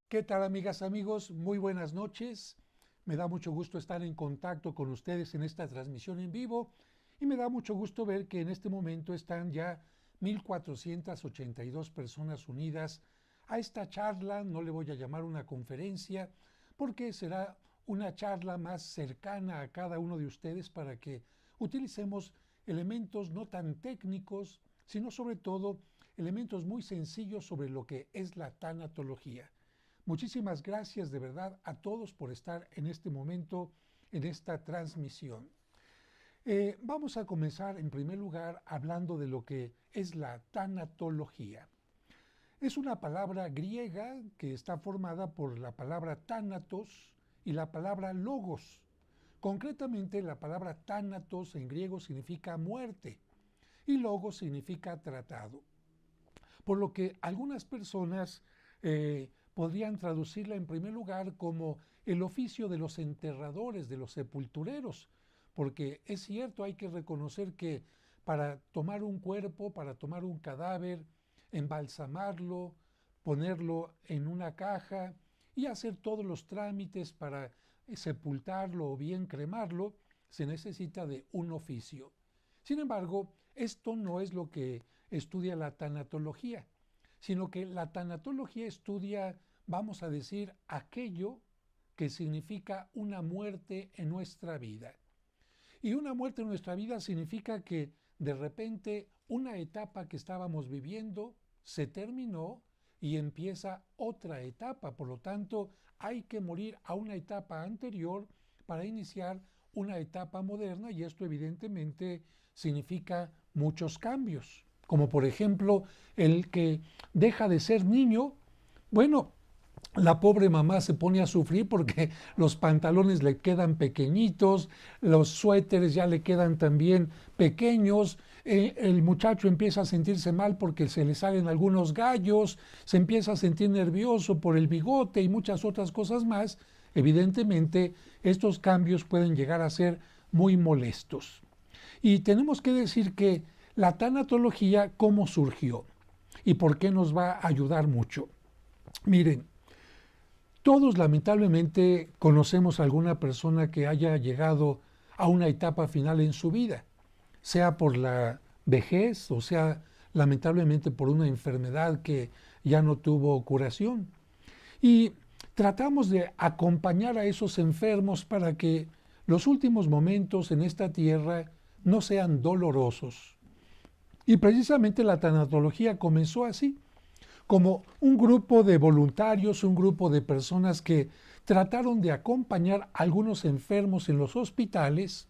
¿Qué tal, amigas, amigos? Muy buenas noches. Me da mucho gusto estar en contacto con ustedes en esta transmisión en vivo y me da mucho gusto ver que en este momento están ya 1,482 personas unidas a esta charla. No le voy a llamar una conferencia porque será una charla más cercana a cada uno de ustedes para que utilicemos elementos no tan técnicos, sino sobre todo elementos muy sencillos sobre lo que es la tanatología. Muchísimas gracias de verdad a todos por estar en este momento, en esta transmisión. Vamos a comenzar en primer lugar hablando de lo que es la tanatología. Es una palabra griega que está formada por la palabra thanatos y la palabra logos. Concretamente, la palabra thanatos en griego significa muerte y logos significa tratado. Por lo que algunas personas podrían traducirla en primer lugar como el oficio de los enterradores, de los sepultureros, porque es cierto, hay que reconocer que para tomar un cuerpo, para tomar un cadáver, embalsamarlo, ponerlo en una caja y hacer todos los trámites para sepultarlo o bien cremarlo, se necesita de un oficio. Sin embargo, esto no es lo que estudia la tanatología, sino que la tanatología estudia, vamos a decir, aquello que significa una muerte en nuestra vida. Y una muerte en nuestra vida significa que de repente una etapa que estábamos viviendo se terminó y empieza otra etapa. Por lo tanto, hay que morir a una etapa anterior para iniciar una etapa moderna, y esto evidentemente significa muchos cambios. Como por ejemplo, el que deja de ser niño, bueno, la pobre mamá se pone a sufrir porque los pantalones le quedan pequeñitos, los suéteres ya le quedan también pequeños, el muchacho empieza a sentirse mal porque se le salen algunos gallos, se empieza a sentir nervioso por el bigote y muchas otras cosas más. Evidentemente, estos cambios pueden llegar a ser muy molestos. Y tenemos que decir que la tanatología, ¿cómo surgió? ¿Y por qué nos va a ayudar mucho? Miren, todos lamentablemente conocemos a alguna persona que haya llegado a una etapa final en su vida, sea por la vejez o sea lamentablemente por una enfermedad que ya no tuvo curación. Y tratamos de acompañar a esos enfermos para que los últimos momentos en esta tierra no sean dolorosos. Y precisamente la tanatología comenzó así, como un grupo de voluntarios, un grupo de personas que trataron de acompañar a algunos enfermos en los hospitales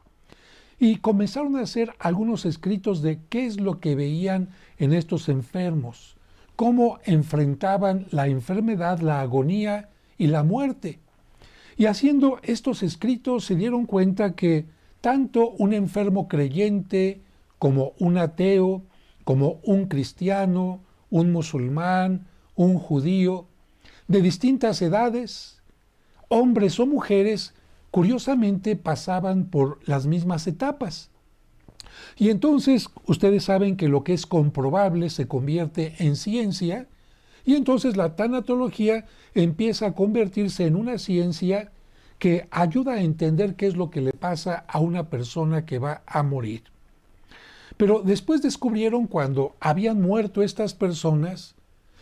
y comenzaron a hacer algunos escritos de qué es lo que veían en estos enfermos, cómo enfrentaban la enfermedad, la agonía y la muerte. Y haciendo estos escritos se dieron cuenta que tanto un enfermo creyente como un ateo, como un cristiano, un musulmán, un judío, de distintas edades, hombres o mujeres, curiosamente pasaban por las mismas etapas. Y entonces ustedes saben que lo que es comprobable se convierte en ciencia, y entonces la tanatología empieza a convertirse en una ciencia que ayuda a entender qué es lo que le pasa a una persona que va a morir. Pero después descubrieron, cuando habían muerto estas personas,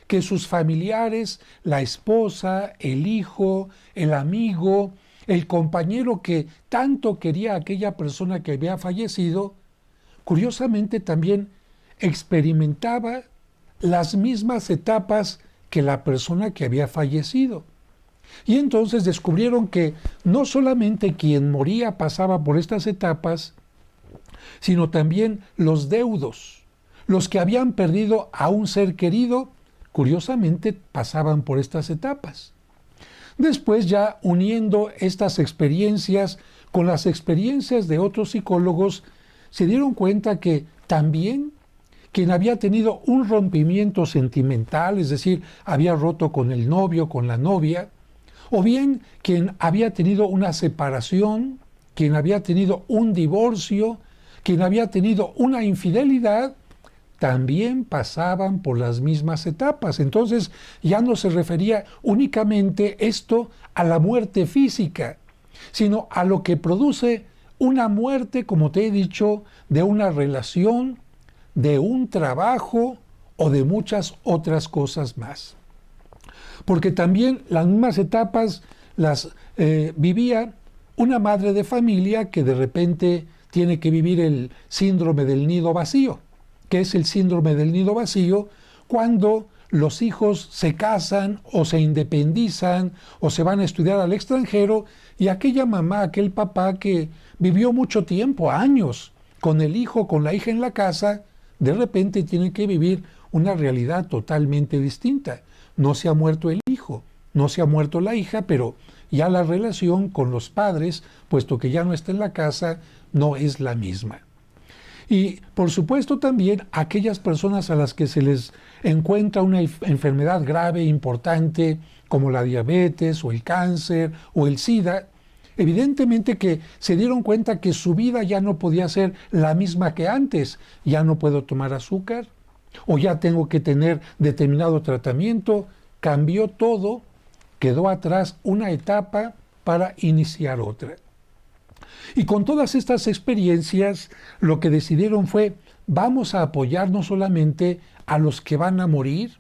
que sus familiares, la esposa, el hijo, el amigo, el compañero que tanto quería a aquella persona que había fallecido, curiosamente también experimentaba las mismas etapas que la persona que había fallecido. Y entonces descubrieron que no solamente quien moría pasaba por estas etapas, sino también los deudos, los que habían perdido a un ser querido, curiosamente pasaban por estas etapas. Después, ya uniendo estas experiencias con las experiencias de otros psicólogos, se dieron cuenta que también quien había tenido un rompimiento sentimental, es decir, había roto con el novio, con la novia, o bien quien había tenido una separación, quien había tenido un divorcio, quien había tenido una infidelidad, también pasaban por las mismas etapas. Entonces ya no se refería únicamente esto a la muerte física, sino a lo que produce una muerte, como te he dicho, de una relación, de un trabajo o de muchas otras cosas más. Porque también las mismas etapas las vivía una madre de familia que de repente tiene que vivir el síndrome del nido vacío. ¿Qué es el síndrome del nido vacío? Cuando los hijos se casan o se independizan o se van a estudiar al extranjero y aquella mamá, aquel papá que vivió mucho tiempo, años, con el hijo, con la hija en la casa, de repente tiene que vivir una realidad totalmente distinta. No se ha muerto el hijo, no se ha muerto la hija, pero ya la relación con los padres, puesto que ya no está en la casa, no es la misma. Y por supuesto también aquellas personas a las que se les encuentra una enfermedad grave, importante, como la diabetes o el cáncer o el SIDA, evidentemente que se dieron cuenta que su vida ya no podía ser la misma que antes. Ya no puedo tomar azúcar o ya tengo que tener determinado tratamiento. Cambió todo, quedó atrás una etapa para iniciar otra. Y con todas estas experiencias, lo que decidieron fue, vamos a apoyar no solamente a los que van a morir,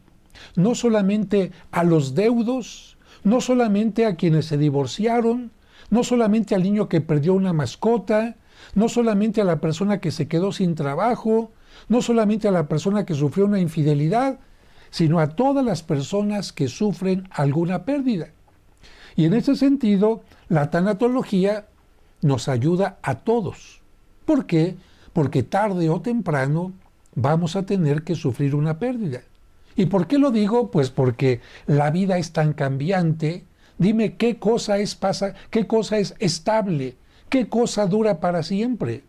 no solamente a los deudos, no solamente a quienes se divorciaron, no solamente al niño que perdió una mascota, no solamente a la persona que se quedó sin trabajo, no solamente a la persona que sufrió una infidelidad, sino a todas las personas que sufren alguna pérdida. Y en ese sentido, la tanatología nos ayuda a todos. ¿Por qué? Porque tarde o temprano vamos a tener que sufrir una pérdida. ¿Y por qué lo digo? Pues porque la vida es tan cambiante. Dime qué cosa es estable, qué cosa dura para siempre.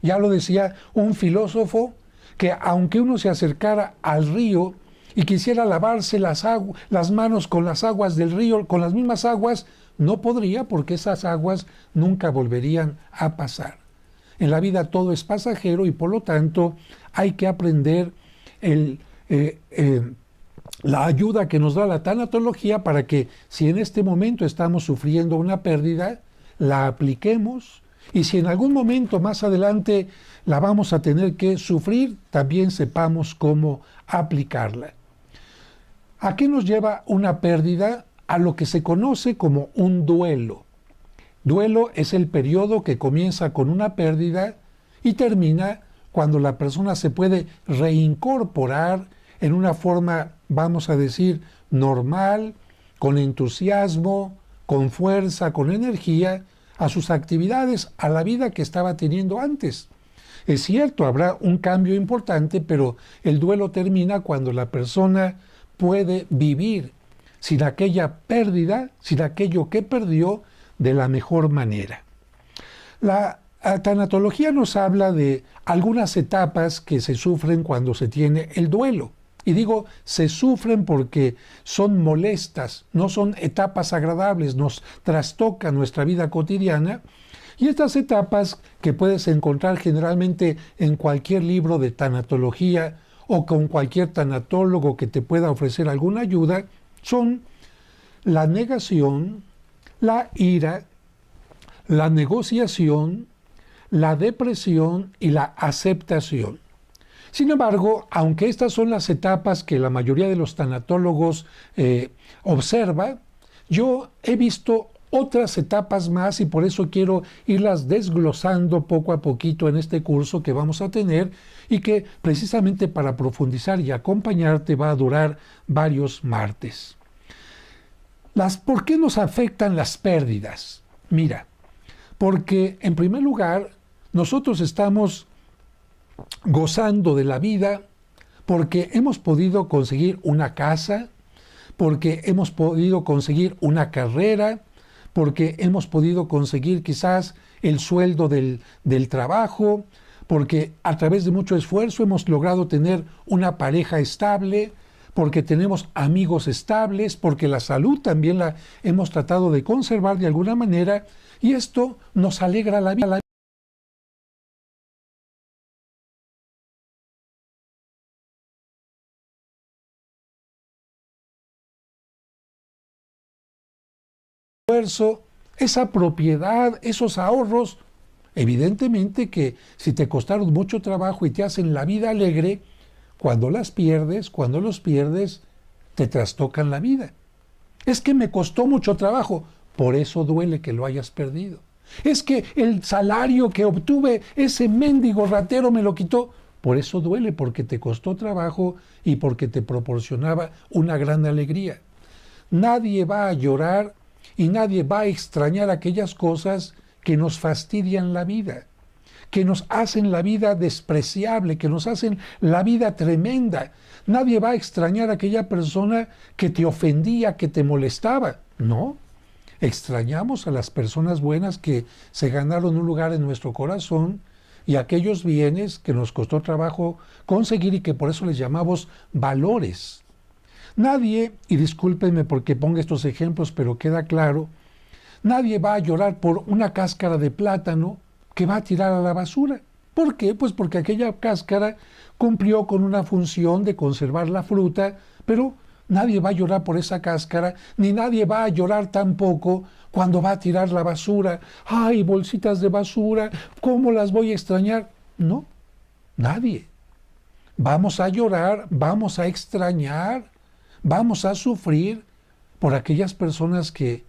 Ya lo decía un filósofo, que aunque uno se acercara al río y quisiera lavarse las manos con las aguas del río, con las mismas aguas, no podría, porque esas aguas nunca volverían a pasar. En la vida todo es pasajero y por lo tanto hay que aprender la ayuda que nos da la tanatología para que si en este momento estamos sufriendo una pérdida, la apliquemos, y si en algún momento más adelante la vamos a tener que sufrir, también sepamos cómo aplicarla. ¿A qué nos lleva una pérdida? A lo que se conoce como un duelo. Duelo es el periodo que comienza con una pérdida y termina cuando la persona se puede reincorporar en una forma, vamos a decir, normal, con entusiasmo, con fuerza, con energía, a sus actividades, a la vida que estaba teniendo antes. Es cierto, habrá un cambio importante, pero el duelo termina cuando la persona puede vivir sin aquella pérdida, sin aquello que perdió, de la mejor manera. La tanatología nos habla de algunas etapas que se sufren cuando se tiene el duelo. Y digo, se sufren porque son molestas, no son etapas agradables, nos trastocan nuestra vida cotidiana. Y estas etapas que puedes encontrar generalmente en cualquier libro de tanatología o con cualquier tanatólogo que te pueda ofrecer alguna ayuda, son la negación, la ira, la negociación, la depresión y la aceptación. Sin embargo, aunque estas son las etapas que la mayoría de los tanatólogos observa, yo he visto otras etapas más y por eso quiero irlas desglosando poco a poquito en este curso que vamos a tener y que precisamente para profundizar y acompañarte va a durar varios martes. ¿Por qué nos afectan las pérdidas? Mira, porque en primer lugar nosotros estamos gozando de la vida porque hemos podido conseguir una casa, porque hemos podido conseguir una carrera, porque hemos podido conseguir quizás el sueldo del trabajo, porque a través de mucho esfuerzo hemos logrado tener una pareja estable, porque tenemos amigos estables, porque la salud también la hemos tratado de conservar de alguna manera, y esto nos alegra la vida. Esfuerzo, esa propiedad, esos ahorros, evidentemente que si te costaron mucho trabajo y te hacen la vida alegre, cuando los pierdes, te trastocan la vida. Es que me costó mucho trabajo, por eso duele que lo hayas perdido. Es que el salario que obtuve, ese mendigo ratero me lo quitó, por eso duele, porque te costó trabajo y porque te proporcionaba una gran alegría. Nadie va a llorar y nadie va a extrañar aquellas cosas que nos fastidian la vida, que nos hacen la vida despreciable, que nos hacen la vida tremenda. Nadie va a extrañar a aquella persona que te ofendía, que te molestaba. No, extrañamos a las personas buenas que se ganaron un lugar en nuestro corazón y aquellos bienes que nos costó trabajo conseguir y que por eso les llamamos valores. Nadie, y discúlpenme porque pongo estos ejemplos, pero queda claro, nadie va a llorar por una cáscara de plátano que va a tirar a la basura. ¿Por qué? Pues porque aquella cáscara cumplió con una función de conservar la fruta, pero nadie va a llorar por esa cáscara, ni nadie va a llorar tampoco cuando va a tirar la basura. ¡Ay, bolsitas de basura! ¿Cómo las voy a extrañar? No, nadie. Vamos a llorar, vamos a extrañar, vamos a sufrir por aquellas personas que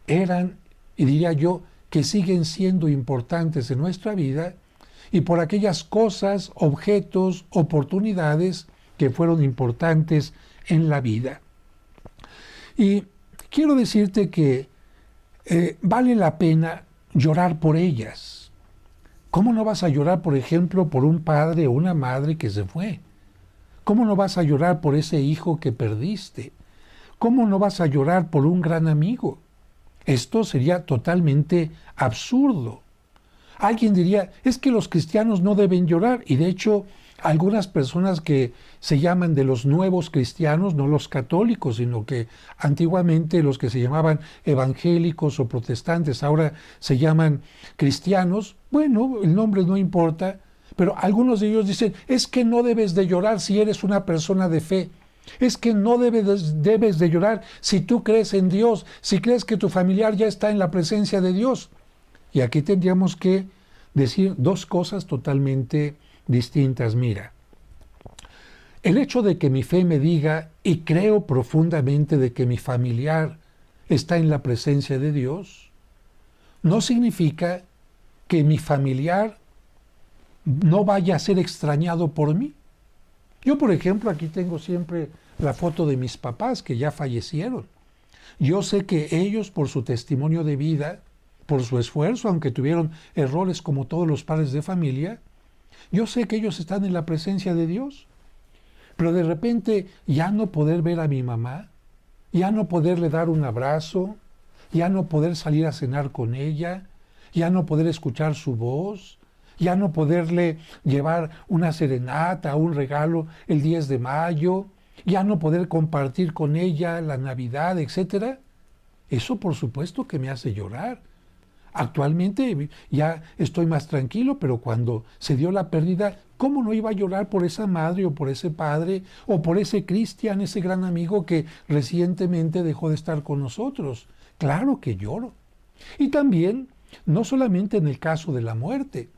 eran, y diría yo, que siguen siendo importantes en nuestra vida, y por aquellas cosas, objetos, oportunidades que fueron importantes en la vida. Y quiero decirte que vale la pena llorar por ellas. ¿Cómo no vas a llorar, por ejemplo, por un padre o una madre que se fue? ¿Cómo no vas a llorar por ese hijo que perdiste? ¿Cómo no vas a llorar por un gran amigo? Esto sería totalmente absurdo. Alguien diría, es que los cristianos no deben llorar, y de hecho algunas personas que se llaman de los nuevos cristianos, no los católicos, sino que antiguamente los que se llamaban evangélicos o protestantes, ahora se llaman cristianos, bueno, el nombre no importa, pero algunos de ellos dicen, es que no debes de llorar si eres una persona de fe. Es que no debes de llorar si tú crees en Dios, si crees que tu familiar ya está en la presencia de Dios. Y aquí tendríamos que decir dos cosas totalmente distintas. Mira, el hecho de que mi fe me diga y creo profundamente de que mi familiar está en la presencia de Dios, no significa que mi familiar no vaya a ser extrañado por mí. Yo, por ejemplo, aquí tengo siempre la foto de mis papás que ya fallecieron. Yo sé que ellos, por su testimonio de vida, por su esfuerzo, aunque tuvieron errores como todos los padres de familia, yo sé que ellos están en la presencia de Dios. Pero de repente ya no poder ver a mi mamá, ya no poderle dar un abrazo, ya no poder salir a cenar con ella, ya no poder escuchar su voz, ya no poderle llevar una serenata, un regalo el 10 de mayo, ya no poder compartir con ella la Navidad, etc. Eso por supuesto que me hace llorar. Actualmente ya estoy más tranquilo, pero cuando se dio la pérdida, ¿cómo no iba a llorar por esa madre o por ese padre o por ese Cristian, ese gran amigo que recientemente dejó de estar con nosotros? Claro que lloro. Y también, no solamente en el caso de la muerte.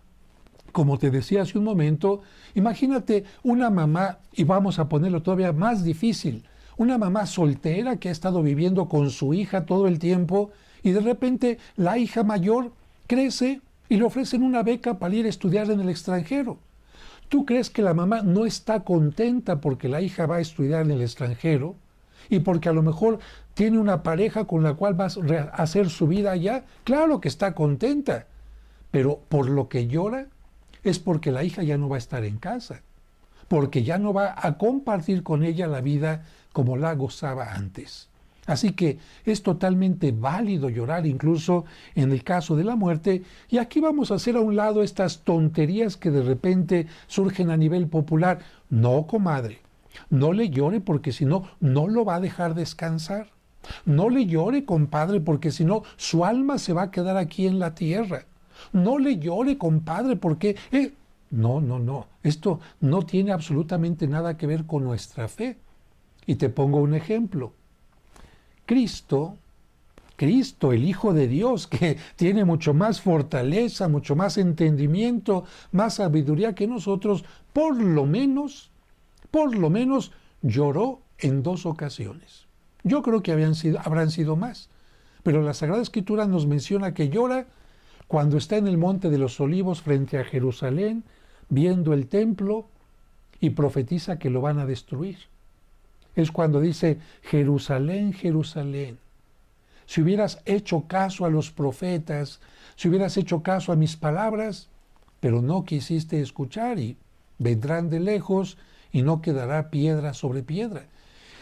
Como te decía hace un momento, imagínate una mamá, y vamos a ponerlo todavía más difícil, una mamá soltera que ha estado viviendo con su hija todo el tiempo y de repente la hija mayor crece y le ofrecen una beca para ir a estudiar en el extranjero. ¿Tú crees que la mamá no está contenta porque la hija va a estudiar en el extranjero y porque a lo mejor tiene una pareja con la cual va a hacer su vida allá? Claro que está contenta, pero por lo que llora es porque la hija ya no va a estar en casa, porque ya no va a compartir con ella la vida como la gozaba antes. Así que es totalmente válido llorar incluso en el caso de la muerte, y aquí vamos a hacer a un lado estas tonterías que de repente surgen a nivel popular. No, comadre, No le llore porque si no, no lo va a dejar descansar. No le llore, compadre, porque si no, su alma se va a quedar aquí en la tierra. No le llore, compadre, porque... No, no, no. Esto no tiene absolutamente nada que ver con nuestra fe. Y te pongo un ejemplo. Cristo, el Hijo de Dios, que tiene mucho más fortaleza, mucho más entendimiento, más sabiduría que nosotros, por lo menos lloró en 2 ocasiones. Yo creo que habrán sido más, pero la Sagrada Escritura nos menciona que llora cuando está en el Monte de los Olivos frente a Jerusalén, viendo el templo y profetiza que lo van a destruir. Es cuando dice, Jerusalén, Jerusalén, si hubieras hecho caso a los profetas, si hubieras hecho caso a mis palabras, pero no quisiste escuchar y vendrán de lejos y no quedará piedra sobre piedra.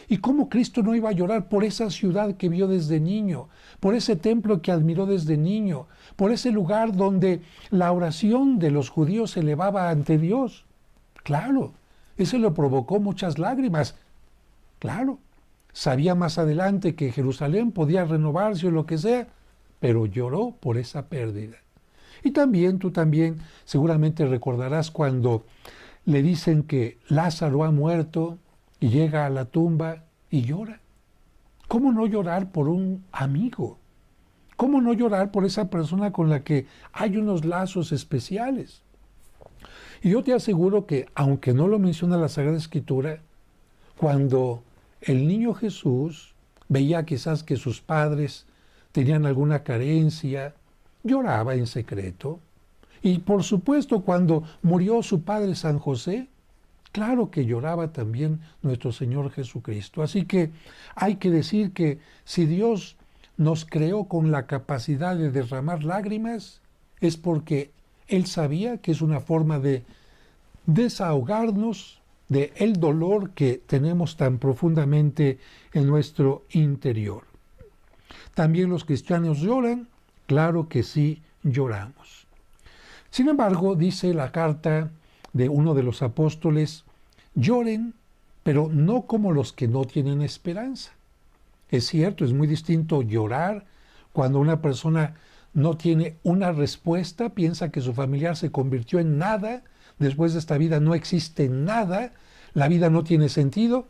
¿Y cómo Cristo no iba a llorar por esa ciudad que vio desde niño, por ese templo que admiró desde niño, por ese lugar donde la oración de los judíos se elevaba ante Dios? Claro, eso le provocó muchas lágrimas. Claro, sabía más adelante que Jerusalén podía renovarse o lo que sea, pero lloró por esa pérdida. Y también, tú también seguramente recordarás cuando le dicen que Lázaro ha muerto y llega a la tumba y llora. ¿Cómo no llorar por un amigo? ¿Cómo no llorar por esa persona con la que hay unos lazos especiales? Y yo te aseguro que, aunque no lo menciona la Sagrada Escritura, cuando el niño Jesús veía quizás que sus padres tenían alguna carencia, lloraba en secreto. Y por supuesto, cuando murió su padre San José, claro que lloraba también nuestro Señor Jesucristo. Así que hay que decir que si Dios nos creó con la capacidad de derramar lágrimas, es porque Él sabía que es una forma de desahogarnos de el dolor que tenemos tan profundamente en nuestro interior. ¿También los cristianos lloran? Claro que sí, lloramos. Sin embargo, dice la carta de uno de los apóstoles, lloren, pero no como los que no tienen esperanza. Es cierto, es muy distinto llorar cuando una persona no tiene una respuesta, piensa que su familiar se convirtió en nada, después de esta vida no existe nada, la vida no tiene sentido.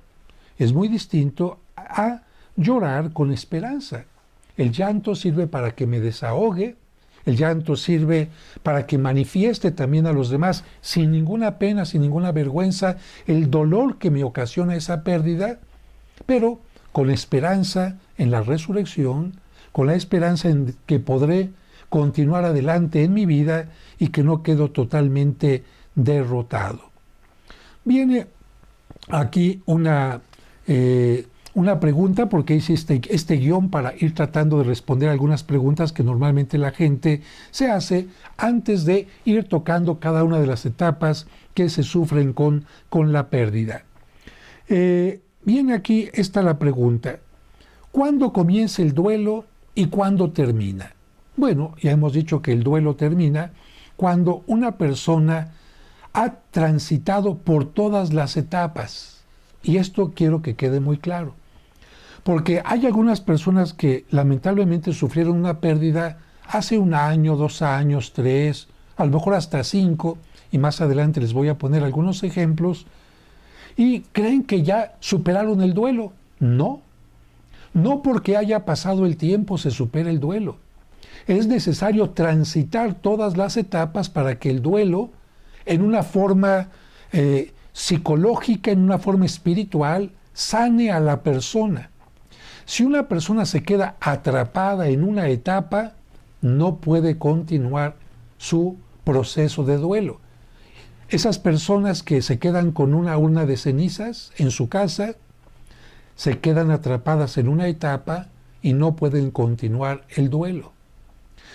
Es muy distinto a llorar con esperanza. El llanto sirve para que me desahogue, el llanto sirve para que manifieste también a los demás sin ninguna pena, sin ninguna vergüenza, el dolor que me ocasiona esa pérdida, pero con esperanza en la resurrección, con la esperanza en que podré continuar adelante en mi vida y que no quedo totalmente derrotado. Viene aquí una pregunta, porque hice este guión para ir tratando de responder algunas preguntas que normalmente la gente se hace antes de ir tocando cada una de las etapas que se sufren con la pérdida. Viene aquí la pregunta: ¿cuándo comienza el duelo y cuándo termina? Bueno, ya hemos dicho que el duelo termina cuando una persona ha transitado por todas las etapas. Y esto quiero que quede muy claro. Porque hay algunas personas que lamentablemente sufrieron una pérdida hace 1 año, 2 años, 3, a lo mejor hasta 5, y más adelante les voy a poner algunos ejemplos, y creen que ya superaron el duelo. No, no porque haya pasado el tiempo se supera el duelo. Es necesario transitar todas las etapas para que el duelo, en una forma psicológica, en una forma espiritual, sane a la persona. Si una persona se queda atrapada en una etapa, no puede continuar su proceso de duelo. Esas personas que se quedan con una urna de cenizas en su casa, se quedan atrapadas en una etapa y no pueden continuar el duelo.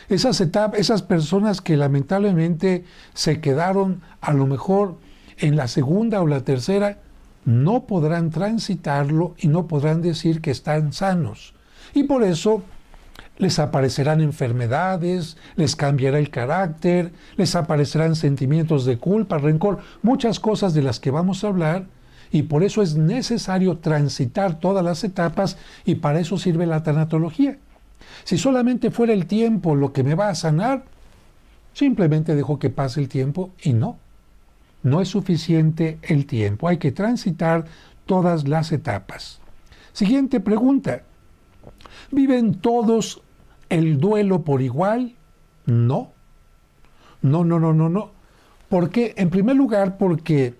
Esas personas que lamentablemente se quedaron a lo mejor en la segunda o la tercera, no podrán transitarlo y no podrán decir que están sanos. Y por eso les aparecerán enfermedades, les cambiará el carácter, les aparecerán sentimientos de culpa, rencor, muchas cosas de las que vamos a hablar Y por eso es necesario transitar todas las etapas y para eso sirve la tanatología. Si solamente fuera el tiempo lo que me va a sanar, simplemente dejo que pase el tiempo y no. No es suficiente el tiempo, hay que transitar todas las etapas. Siguiente pregunta. ¿Viven todos el duelo por igual? No. No. ¿Por qué? En primer lugar, porque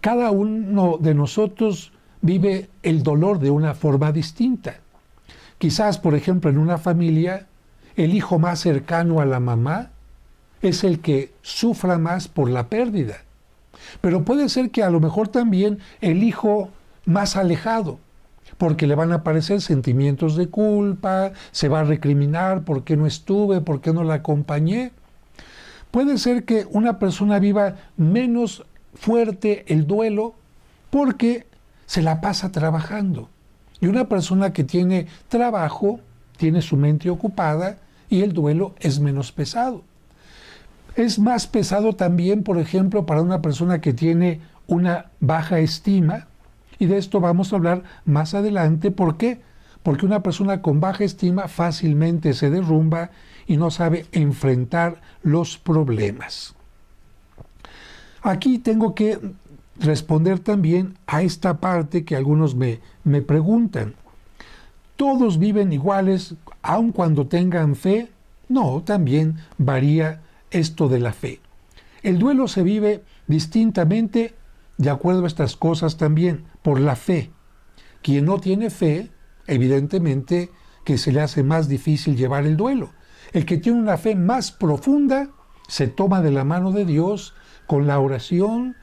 cada uno de nosotros vive el dolor de una forma distinta. Quizás, por ejemplo, en una familia, el hijo más cercano a la mamá es el que sufra más por la pérdida. Pero puede ser que a lo mejor también el hijo más alejado, porque le van a aparecer sentimientos de culpa, se va a recriminar por qué no estuve, por qué no la acompañé. Puede ser que una persona viva menos fuerte el duelo porque se la pasa trabajando. Y una persona que tiene trabajo, tiene su mente ocupada y el duelo es menos pesado. Es más pesado también, por ejemplo, para una persona que tiene una baja estima, y de esto vamos a hablar más adelante. ¿Por qué? Porque una persona con baja estima fácilmente se derrumba y no sabe enfrentar los problemas. Aquí tengo que responder también a esta parte que algunos me preguntan. ¿Todos viven iguales aun cuando tengan fe? No, también varía esto de la fe. El duelo se vive distintamente de acuerdo a estas cosas también, por la fe. Quien no tiene fe, evidentemente que se le hace más difícil llevar el duelo. El que tiene una fe más profunda se toma de la mano de Dios con la oración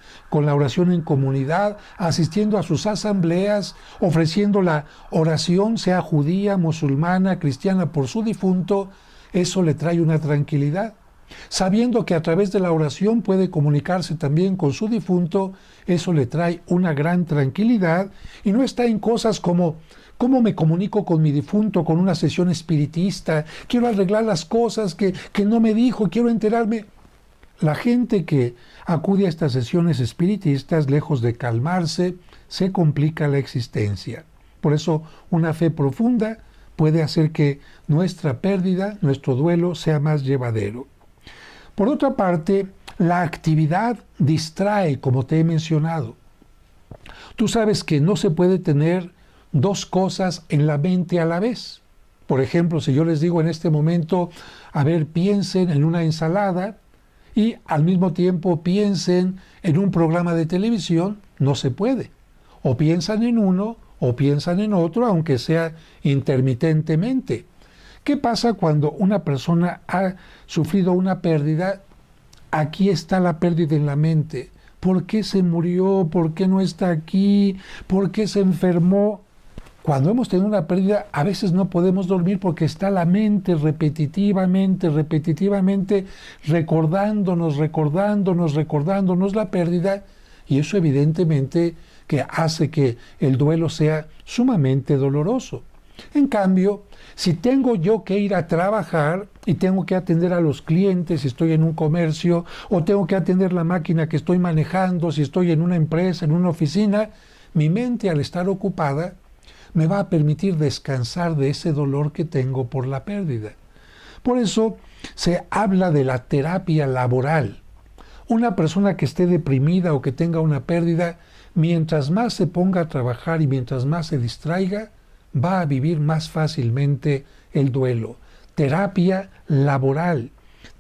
en comunidad, asistiendo a sus asambleas, ofreciendo la oración, sea judía, musulmana, cristiana, por su difunto. Eso le trae una tranquilidad. Sabiendo que a través de la oración puede comunicarse también con su difunto, eso le trae una gran tranquilidad y no está en cosas como ¿cómo me comunico con mi difunto con una sesión espiritista? Quiero arreglar las cosas que no me dijo, quiero enterarme. La gente que acude a estas sesiones espiritistas, lejos de calmarse, se complica la existencia. Por eso, una fe profunda puede hacer que nuestra pérdida, nuestro duelo, sea más llevadero. Por otra parte, la actividad distrae, como te he mencionado. Tú sabes que no se puede tener dos cosas en la mente a la vez. Por ejemplo, si yo les digo en este momento, a ver, piensen en una ensalada y al mismo tiempo piensen en un programa de televisión, no se puede. O piensan en uno o piensan en otro, aunque sea intermitentemente. ¿Qué pasa cuando una persona ha sufrido una pérdida? Aquí está la pérdida en la mente. ¿Por qué se murió? ¿Por qué no está aquí? ¿Por qué se enfermó? Cuando hemos tenido una pérdida, a veces no podemos dormir porque está la mente repetitivamente recordándonos la pérdida, y eso evidentemente que hace que el duelo sea sumamente doloroso. En cambio, si tengo yo que ir a trabajar y tengo que atender a los clientes si estoy en un comercio, o tengo que atender la máquina que estoy manejando si estoy en una empresa, en una oficina, mi mente, al estar ocupada, me va a permitir descansar de ese dolor que tengo por la pérdida. Por eso se habla de la terapia laboral. Una persona que esté deprimida o que tenga una pérdida, mientras más se ponga a trabajar y mientras más se distraiga, va a vivir más fácilmente el duelo. Terapia laboral,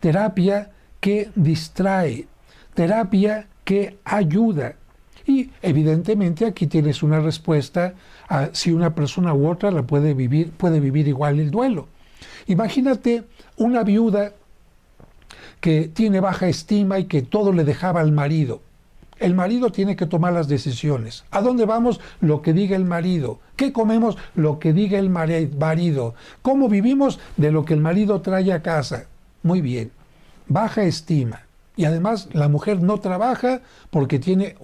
terapia que distrae, terapia que ayuda. Y evidentemente aquí tienes una respuesta a si una persona u otra puede vivir igual el duelo. Imagínate una viuda que tiene baja estima y que todo le dejaba al marido. El marido tiene que tomar las decisiones. ¿A dónde vamos? Lo que diga el marido. ¿Qué comemos? Lo que diga el marido. ¿Cómo vivimos? De lo que el marido trae a casa. Muy bien. Baja estima. Y además la mujer no trabaja porque tiene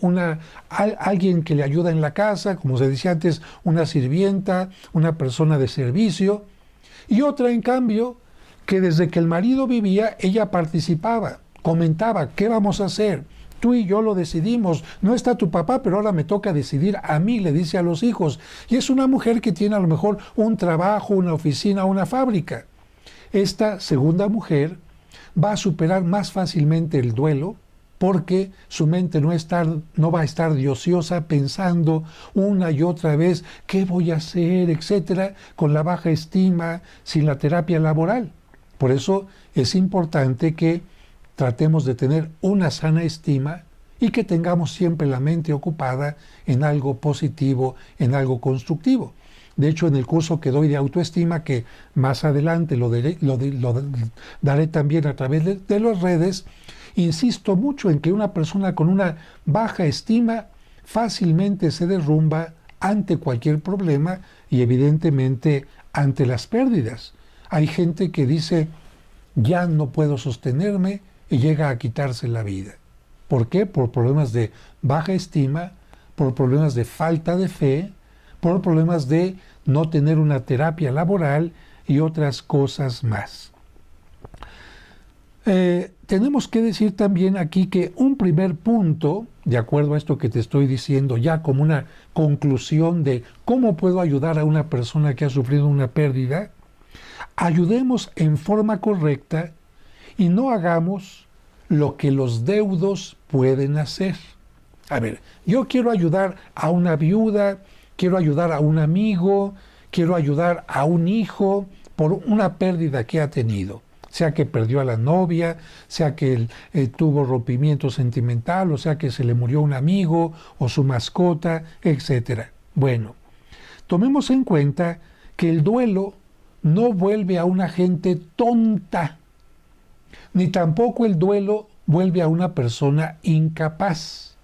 alguien que le ayuda en la casa, como se decía antes, una sirvienta, una persona de servicio. Y otra, en cambio, que desde que el marido vivía, ella participaba, comentaba, ¿qué vamos a hacer? Tú y yo lo decidimos. No está tu papá, pero ahora me toca decidir a mí, le dice a los hijos. Y es una mujer que tiene a lo mejor un trabajo, una oficina, una fábrica. Esta segunda mujer va a superar más fácilmente el duelo porque su mente no va a estar de ociosa pensando una y otra vez qué voy a hacer, etcétera, con la baja estima, sin la terapia laboral. Por eso es importante que tratemos de tener una sana estima y que tengamos siempre la mente ocupada en algo positivo, en algo constructivo. De hecho, en el curso que doy de autoestima, que más adelante lo daré también a través de las redes, insisto mucho en que una persona con una baja estima fácilmente se derrumba ante cualquier problema y evidentemente ante las pérdidas. Hay gente que dice, ya no puedo sostenerme, y llega a quitarse la vida. ¿Por qué? Por problemas de baja estima, por problemas de falta de fe, por problemas de no tener una terapia laboral y otras cosas más. Tenemos que decir también aquí que un primer punto, de acuerdo a esto que te estoy diciendo, ya como una conclusión de cómo puedo ayudar a una persona que ha sufrido una pérdida, ayudemos en forma correcta y no hagamos lo que los deudos pueden hacer. A ver, yo quiero ayudar a una viuda, quiero ayudar a un amigo, quiero ayudar a un hijo por una pérdida que ha tenido, sea que perdió a la novia, sea que tuvo rompimiento sentimental, o sea que se le murió un amigo o su mascota, etc. Bueno, tomemos en cuenta que el duelo no vuelve a una gente tonta, ni tampoco el duelo vuelve a una persona incapaz.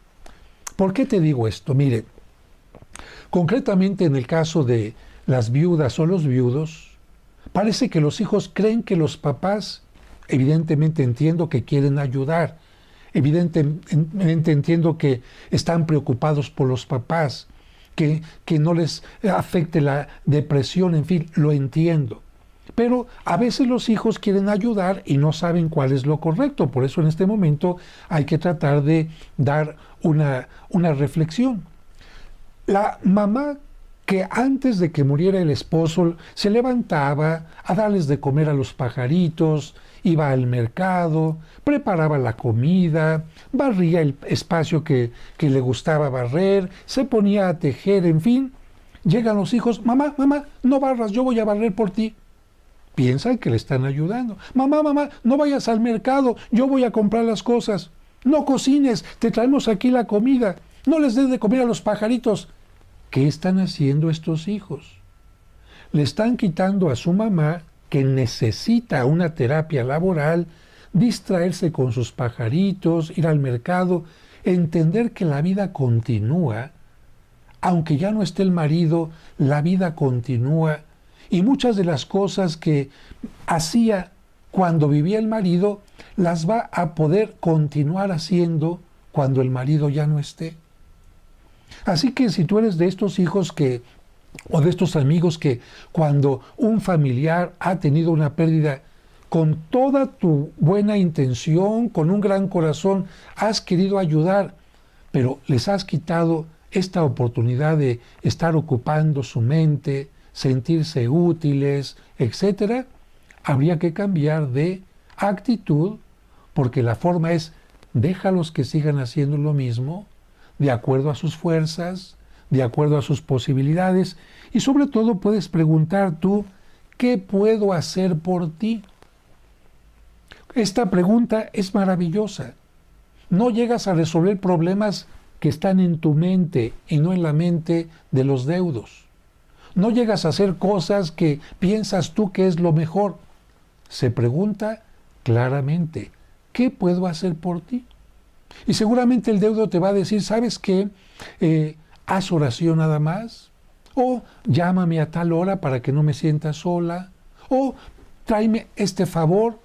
¿Por qué te digo esto? Mire, concretamente en el caso de las viudas o los viudos, parece que los hijos creen que los papás, evidentemente entiendo que quieren ayudar, evidentemente entiendo que están preocupados por los papás, que no les afecte la depresión, en fin, lo entiendo. Pero a veces los hijos quieren ayudar y no saben cuál es lo correcto. Por eso en este momento hay que tratar de dar una reflexión. La mamá que antes de que muriera el esposo se levantaba a darles de comer a los pajaritos, iba al mercado, preparaba la comida, barría el espacio que le gustaba barrer, se ponía a tejer, en fin. Llegan los hijos, mamá, no barras, yo voy a barrer por ti. Piensan que le están ayudando. Mamá, no vayas al mercado, yo voy a comprar las cosas. No cocines, te traemos aquí la comida. No les des de comer a los pajaritos. ¿Qué están haciendo estos hijos? Le están quitando a su mamá, que necesita una terapia laboral, distraerse con sus pajaritos, ir al mercado, entender que la vida continúa. Aunque ya no esté el marido, la vida continúa. Y muchas de las cosas que hacía cuando vivía el marido, las va a poder continuar haciendo cuando el marido ya no esté. Así que si tú eres de estos hijos o de estos amigos que cuando un familiar ha tenido una pérdida, con toda tu buena intención, con un gran corazón, has querido ayudar, pero les has quitado esta oportunidad de estar ocupando su mente, sentirse útiles, etc., habría que cambiar de actitud, porque la forma es déjalos que sigan haciendo lo mismo, de acuerdo a sus fuerzas, de acuerdo a sus posibilidades, y sobre todo puedes preguntar tú, ¿qué puedo hacer por ti? Esta pregunta es maravillosa. No llegas a resolver problemas que están en tu mente y no en la mente de los deudos. No llegas a hacer cosas que piensas tú que es lo mejor. Se pregunta claramente, ¿qué puedo hacer por ti? Y seguramente el deudo te va a decir, ¿sabes qué? Haz oración nada más. O llámame a tal hora para que no me sienta sola. O tráeme este favor.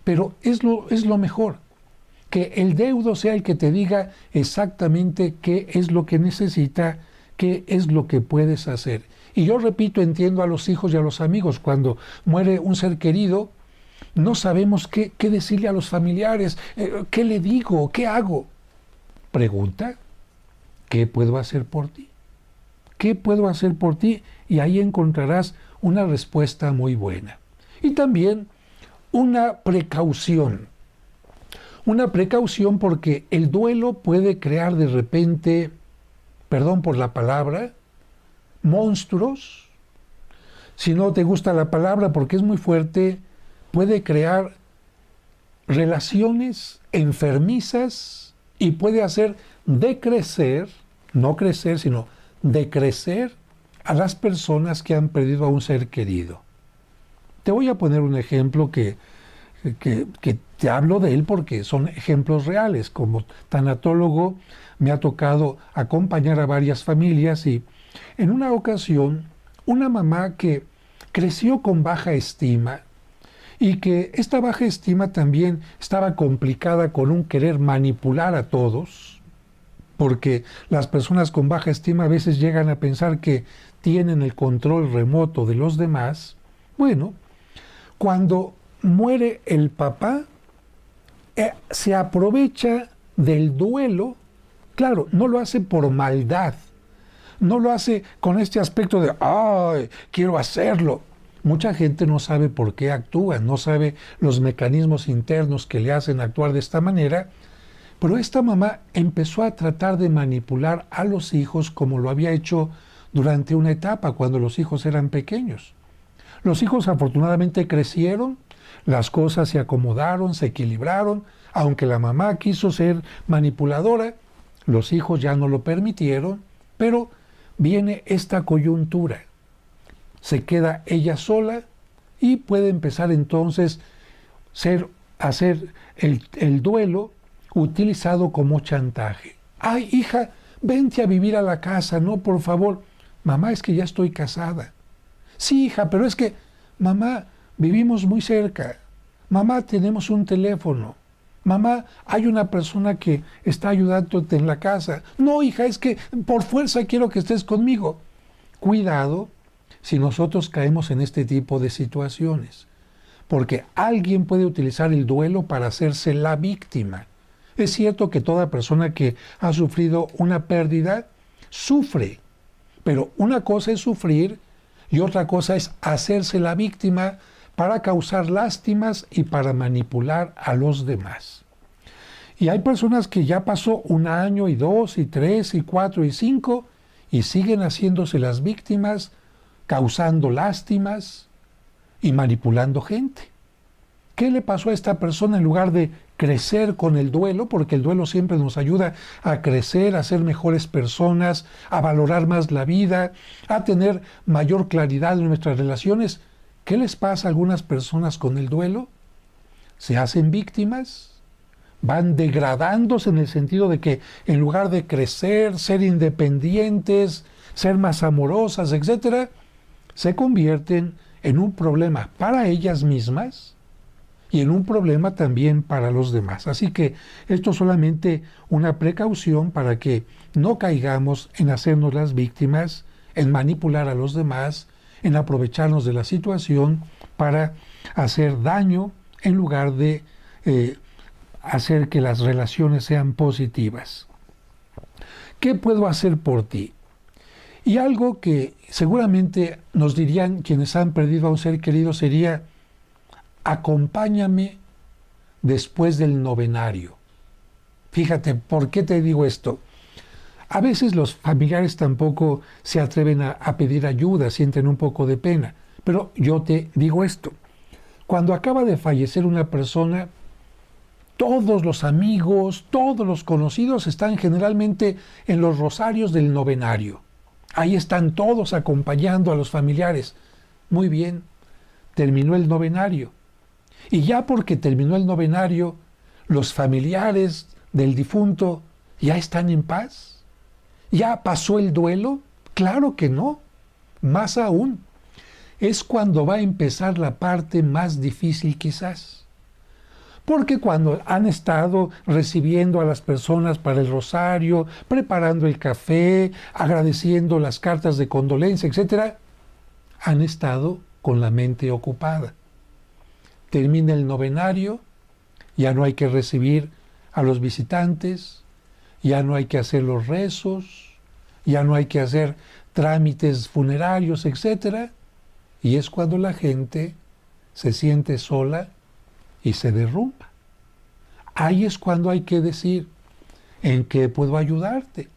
Pero es lo mejor. Que el deudo sea el que te diga exactamente qué es lo que necesita, qué es lo que puedes hacer. Y yo repito, entiendo a los hijos y a los amigos. Cuando muere un ser querido, no sabemos qué decirle a los familiares, qué le digo, qué hago. pregunta, ¿qué puedo hacer por ti? ¿Qué puedo hacer por ti? Y ahí encontrarás una respuesta muy buena. Y también una precaución. Una precaución porque el duelo puede crear de repente, perdón por la palabra, monstruos. Si no te gusta la palabra porque es muy fuerte, puede crear relaciones enfermizas y puede hacer decrecer, no crecer, sino decrecer a las personas que han perdido a un ser querido. Te voy a poner un ejemplo que te hablo de él porque son ejemplos reales. Como tanatólogo me ha tocado acompañar a varias familias y en una ocasión una mamá que creció con baja estima y que esta baja estima también estaba complicada con un querer manipular a todos, porque las personas con baja estima a veces llegan a pensar que tienen el control remoto de los demás. Bueno, cuando muere el papá, se aprovecha del duelo. Claro, no lo hace por maldad, no lo hace con este aspecto de, ¡ay, quiero hacerlo! Mucha gente no sabe por qué actúa, no sabe los mecanismos internos que le hacen actuar de esta manera, pero esta mamá empezó a tratar de manipular a los hijos como lo había hecho durante una etapa cuando los hijos eran pequeños. Los hijos afortunadamente crecieron, las cosas se acomodaron, se equilibraron, aunque la mamá quiso ser manipuladora, los hijos ya no lo permitieron, pero viene esta coyuntura. Se queda ella sola y puede empezar entonces a hacer el duelo utilizado como chantaje. ¡Ay, hija, vente a vivir a la casa! No, por favor. Mamá, es que ya estoy casada. Sí, hija, pero es que, mamá, vivimos muy cerca. Mamá, tenemos un teléfono. Mamá, hay una persona que está ayudándote en la casa. No, hija, es que por fuerza quiero que estés conmigo. Cuidado si nosotros caemos en este tipo de situaciones, porque alguien puede utilizar el duelo para hacerse la víctima. Es cierto que toda persona que ha sufrido una pérdida sufre, pero una cosa es sufrir y otra cosa es hacerse la víctima para causar lástimas y para manipular a los demás. Y hay personas que ya pasó 1 año y 2 y 3 y 4 y 5 y siguen haciéndose las víctimas, causando lástimas y manipulando gente. ¿Qué le pasó a esta persona en lugar de crecer con el duelo? Porque el duelo siempre nos ayuda a crecer, a ser mejores personas, a valorar más la vida, a tener mayor claridad en nuestras relaciones. ¿Qué les pasa a algunas personas con el duelo? Se hacen víctimas, van degradándose en el sentido de que en lugar de crecer, ser independientes, ser más amorosas, etc., se convierten en un problema para ellas mismas y en un problema también para los demás. Así que esto es solamente una precaución para que no caigamos en hacernos las víctimas, en manipular a los demás, en aprovecharnos de la situación para hacer daño en lugar de hacer que las relaciones sean positivas. ¿Qué puedo hacer por ti? Y algo que seguramente nos dirían quienes han perdido a un ser querido sería: acompáñame después del novenario. Fíjate, ¿por qué te digo esto? A veces los familiares tampoco se atreven a pedir ayuda, sienten un poco de pena. Pero yo te digo esto: cuando acaba de fallecer una persona, todos los amigos, todos los conocidos están generalmente en los rosarios del novenario. Ahí están todos acompañando a los familiares. Muy bien, terminó el novenario. Y ya porque terminó el novenario, los familiares del difunto ya están en paz. ¿Ya pasó el duelo? Claro que no. Más aún, es cuando va a empezar la parte más difícil quizás. Porque cuando han estado recibiendo a las personas para el rosario, preparando el café, agradeciendo las cartas de condolencia, etc., han estado con la mente ocupada. Termina el novenario, ya no hay que recibir a los visitantes, ya no hay que hacer los rezos, ya no hay que hacer trámites funerarios, etc. Y es cuando la gente se siente sola y se derrumba. Ahí es cuando hay que decir, ¿en qué puedo ayudarte?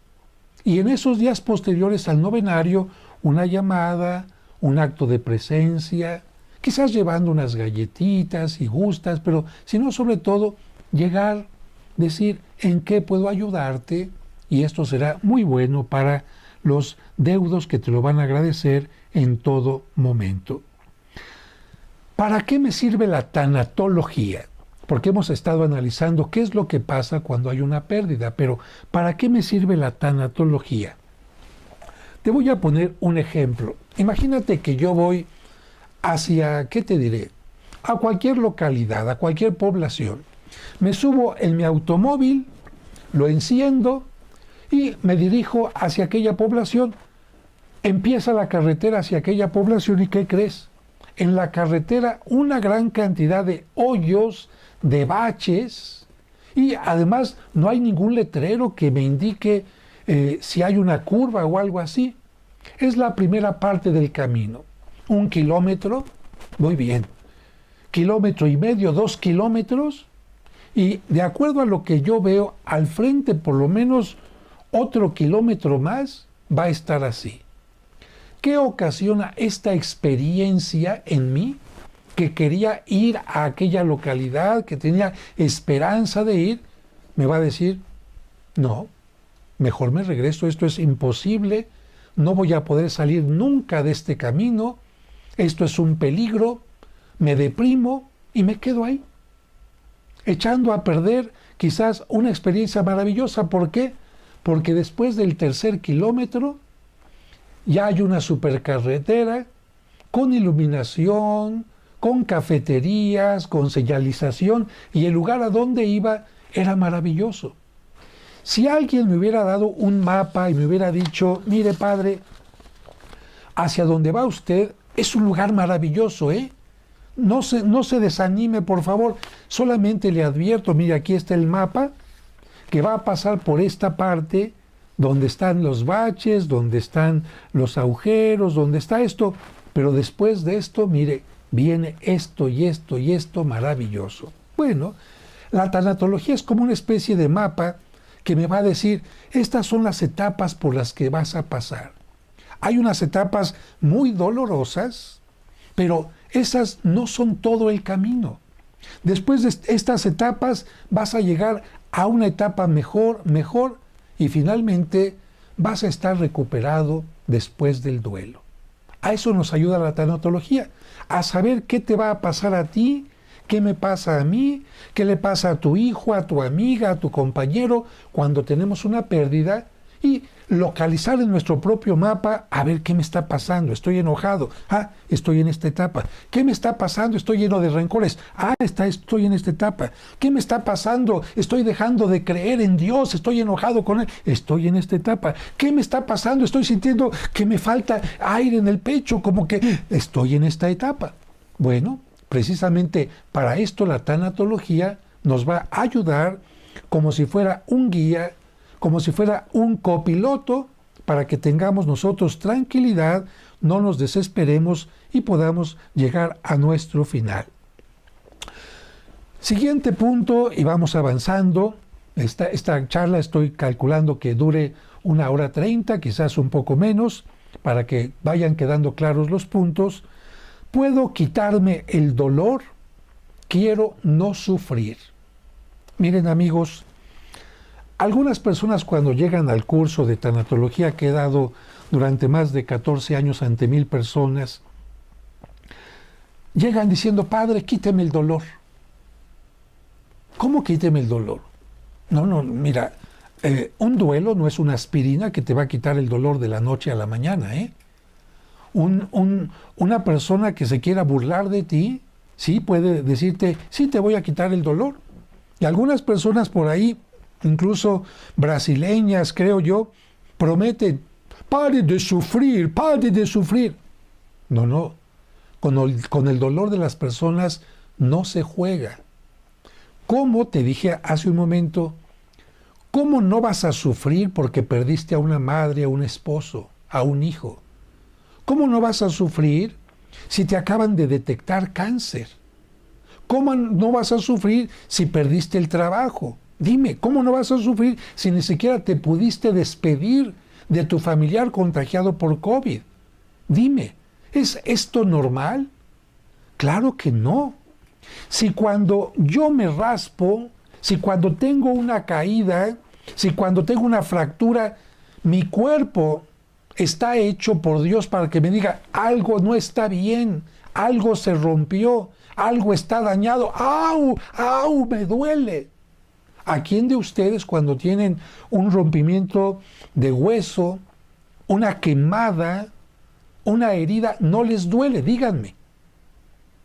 Y en esos días posteriores al novenario, una llamada, un acto de presencia, quizás llevando unas galletitas y gustas, pero sino sobre todo llegar, decir, ¿en qué puedo ayudarte? Y esto será muy bueno para los deudos que te lo van a agradecer en todo momento. ¿Para qué me sirve la tanatología? Porque hemos estado analizando qué es lo que pasa cuando hay una pérdida, pero ¿para qué me sirve la tanatología? Te voy a poner un ejemplo. Imagínate que yo voy hacia, ¿qué te diré? A cualquier localidad, a cualquier población. Me subo en mi automóvil, lo enciendo y me dirijo hacia aquella población. Empieza la carretera hacia aquella población y ¿qué crees? En la carretera una gran cantidad de hoyos, de baches, y además no hay ningún letrero que me indique si hay una curva o algo así. Es la primera parte del camino. 1 kilómetro, muy bien. 1,5 kilómetros, 2 kilómetros, y de acuerdo a lo que yo veo, al frente por lo menos otro kilómetro más va a estar así. ¿Qué ocasiona esta experiencia en mí? Que quería ir a aquella localidad, que tenía esperanza de ir, me va a decir, no, mejor me regreso, esto es imposible, no voy a poder salir nunca de este camino, esto es un peligro, me deprimo y me quedo ahí, echando a perder quizás una experiencia maravillosa. ¿Por qué? Porque después del 3er kilómetro ya hay una supercarretera con iluminación, con cafeterías, con señalización, y el lugar a donde iba era maravilloso. Si alguien me hubiera dado un mapa y me hubiera dicho, mire padre, hacia donde va usted es un lugar maravilloso, ¿eh? No se desanime, por favor, solamente le advierto, mire, aquí está el mapa, que va a pasar por esta parte, donde están los baches, donde están los agujeros, donde está esto, pero después de esto, mire, viene esto y esto y esto maravilloso. Bueno, la tanatología es como una especie de mapa que me va a decir, estas son las etapas por las que vas a pasar. Hay unas etapas muy dolorosas, pero esas no son todo el camino. Después de estas etapas vas a llegar a una etapa mejor, y finalmente vas a estar recuperado después del duelo. A eso nos ayuda la tanatología, a saber qué te va a pasar a ti, qué me pasa a mí, qué le pasa a tu hijo, a tu amiga, a tu compañero cuando tenemos una pérdida, y localizar en nuestro propio mapa, a ver qué me está pasando, estoy enojado, estoy en esta etapa, qué me está pasando, estoy lleno de rencores, estoy en esta etapa, qué me está pasando, estoy dejando de creer en Dios, estoy enojado con Él, estoy en esta etapa, qué me está pasando, estoy sintiendo que me falta aire en el pecho, como que estoy en esta etapa. Bueno, precisamente para esto la tanatología nos va a ayudar como si fuera un guía, como si fuera un copiloto, para que tengamos nosotros tranquilidad, no nos desesperemos y podamos llegar a nuestro final. Siguiente punto, y vamos avanzando. Esta charla estoy calculando que dure 1 hora 30, quizás un poco menos, para que vayan quedando claros los puntos. ¿Puedo quitarme el dolor? Quiero no sufrir. Miren, amigos, algunas personas cuando llegan al curso de tanatología que he dado durante más de 14 años ante 1000 personas, llegan diciendo, padre, quíteme el dolor. ¿Cómo quíteme el dolor? No, mira, un duelo no es una aspirina que te va a quitar el dolor de la noche a la mañana, ¿eh? Una persona que se quiera burlar de ti, sí puede decirte, sí te voy a quitar el dolor. Y algunas personas por ahí, incluso brasileñas, creo yo, prometen, pare de sufrir, pare de sufrir. No, con el dolor de las personas no se juega. Como te dije hace un momento, ¿Cómo no vas a sufrir porque perdiste a una madre, a un esposo, a un hijo? ¿Cómo no vas a sufrir si te acaban de detectar cáncer? ¿Cómo no vas a sufrir si perdiste el trabajo? Dime, ¿cómo no vas a sufrir si ni siquiera te pudiste despedir de tu familiar contagiado por COVID? Dime, ¿es esto normal? Claro que no. Si cuando yo me raspo, si cuando tengo una caída, si cuando tengo una fractura, mi cuerpo está hecho por Dios para que me diga, algo no está bien, algo se rompió, algo está dañado, ¡au! ¡Au! Me duele. ¿A quién de ustedes cuando tienen un rompimiento de hueso, una quemada, una herida, no les duele? Díganme.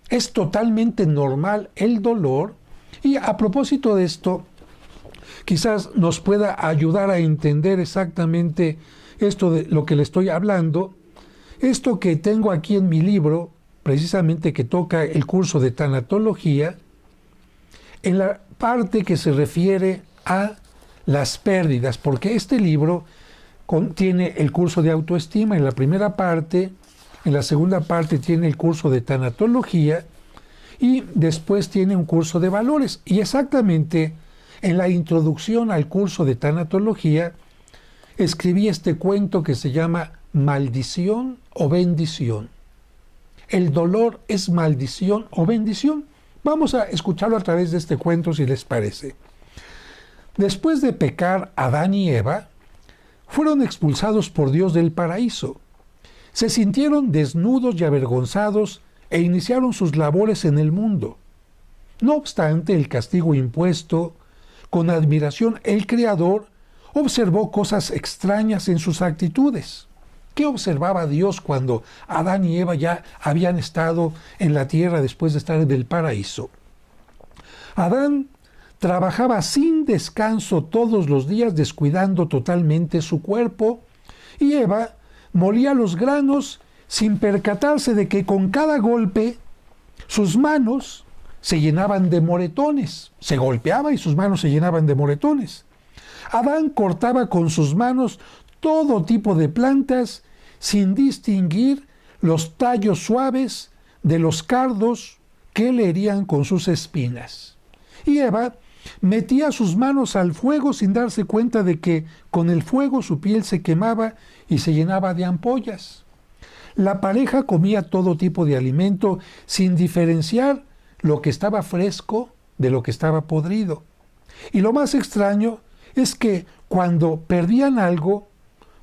Es totalmente normal el dolor. Y a propósito de esto, quizás nos pueda ayudar a entender exactamente esto de lo que le estoy hablando. Esto que tengo aquí en mi libro, precisamente que toca el curso de tanatología, en la parte que se refiere a las pérdidas, porque este libro contiene el curso de autoestima en la primera parte, en la segunda parte tiene el curso de tanatología y después tiene un curso de valores. Y exactamente en la introducción al curso de tanatología escribí este cuento que se llama Maldición o Bendición. ¿El dolor es maldición o bendición? Vamos a escucharlo a través de este cuento si les parece. Después de pecar Adán y Eva, fueron expulsados por Dios del paraíso. Se sintieron desnudos y avergonzados e iniciaron sus labores en el mundo. No obstante el castigo impuesto, con admiración el Creador observó cosas extrañas en sus actitudes. ¿Qué observaba Dios cuando Adán y Eva ya habían estado en la tierra después de estar en el paraíso? Adán trabajaba sin descanso todos los días, descuidando totalmente su cuerpo, y Eva molía los granos sin percatarse de que con cada golpe sus manos se llenaban de moretones. Se golpeaba y sus manos se llenaban de moretones. Adán cortaba con sus manos todo tipo de plantas sin distinguir los tallos suaves de los cardos que le herían con sus espinas. Y Eva metía sus manos al fuego sin darse cuenta de que con el fuego su piel se quemaba y se llenaba de ampollas. La pareja comía todo tipo de alimento sin diferenciar lo que estaba fresco de lo que estaba podrido. Y lo más extraño es que cuando perdían algo,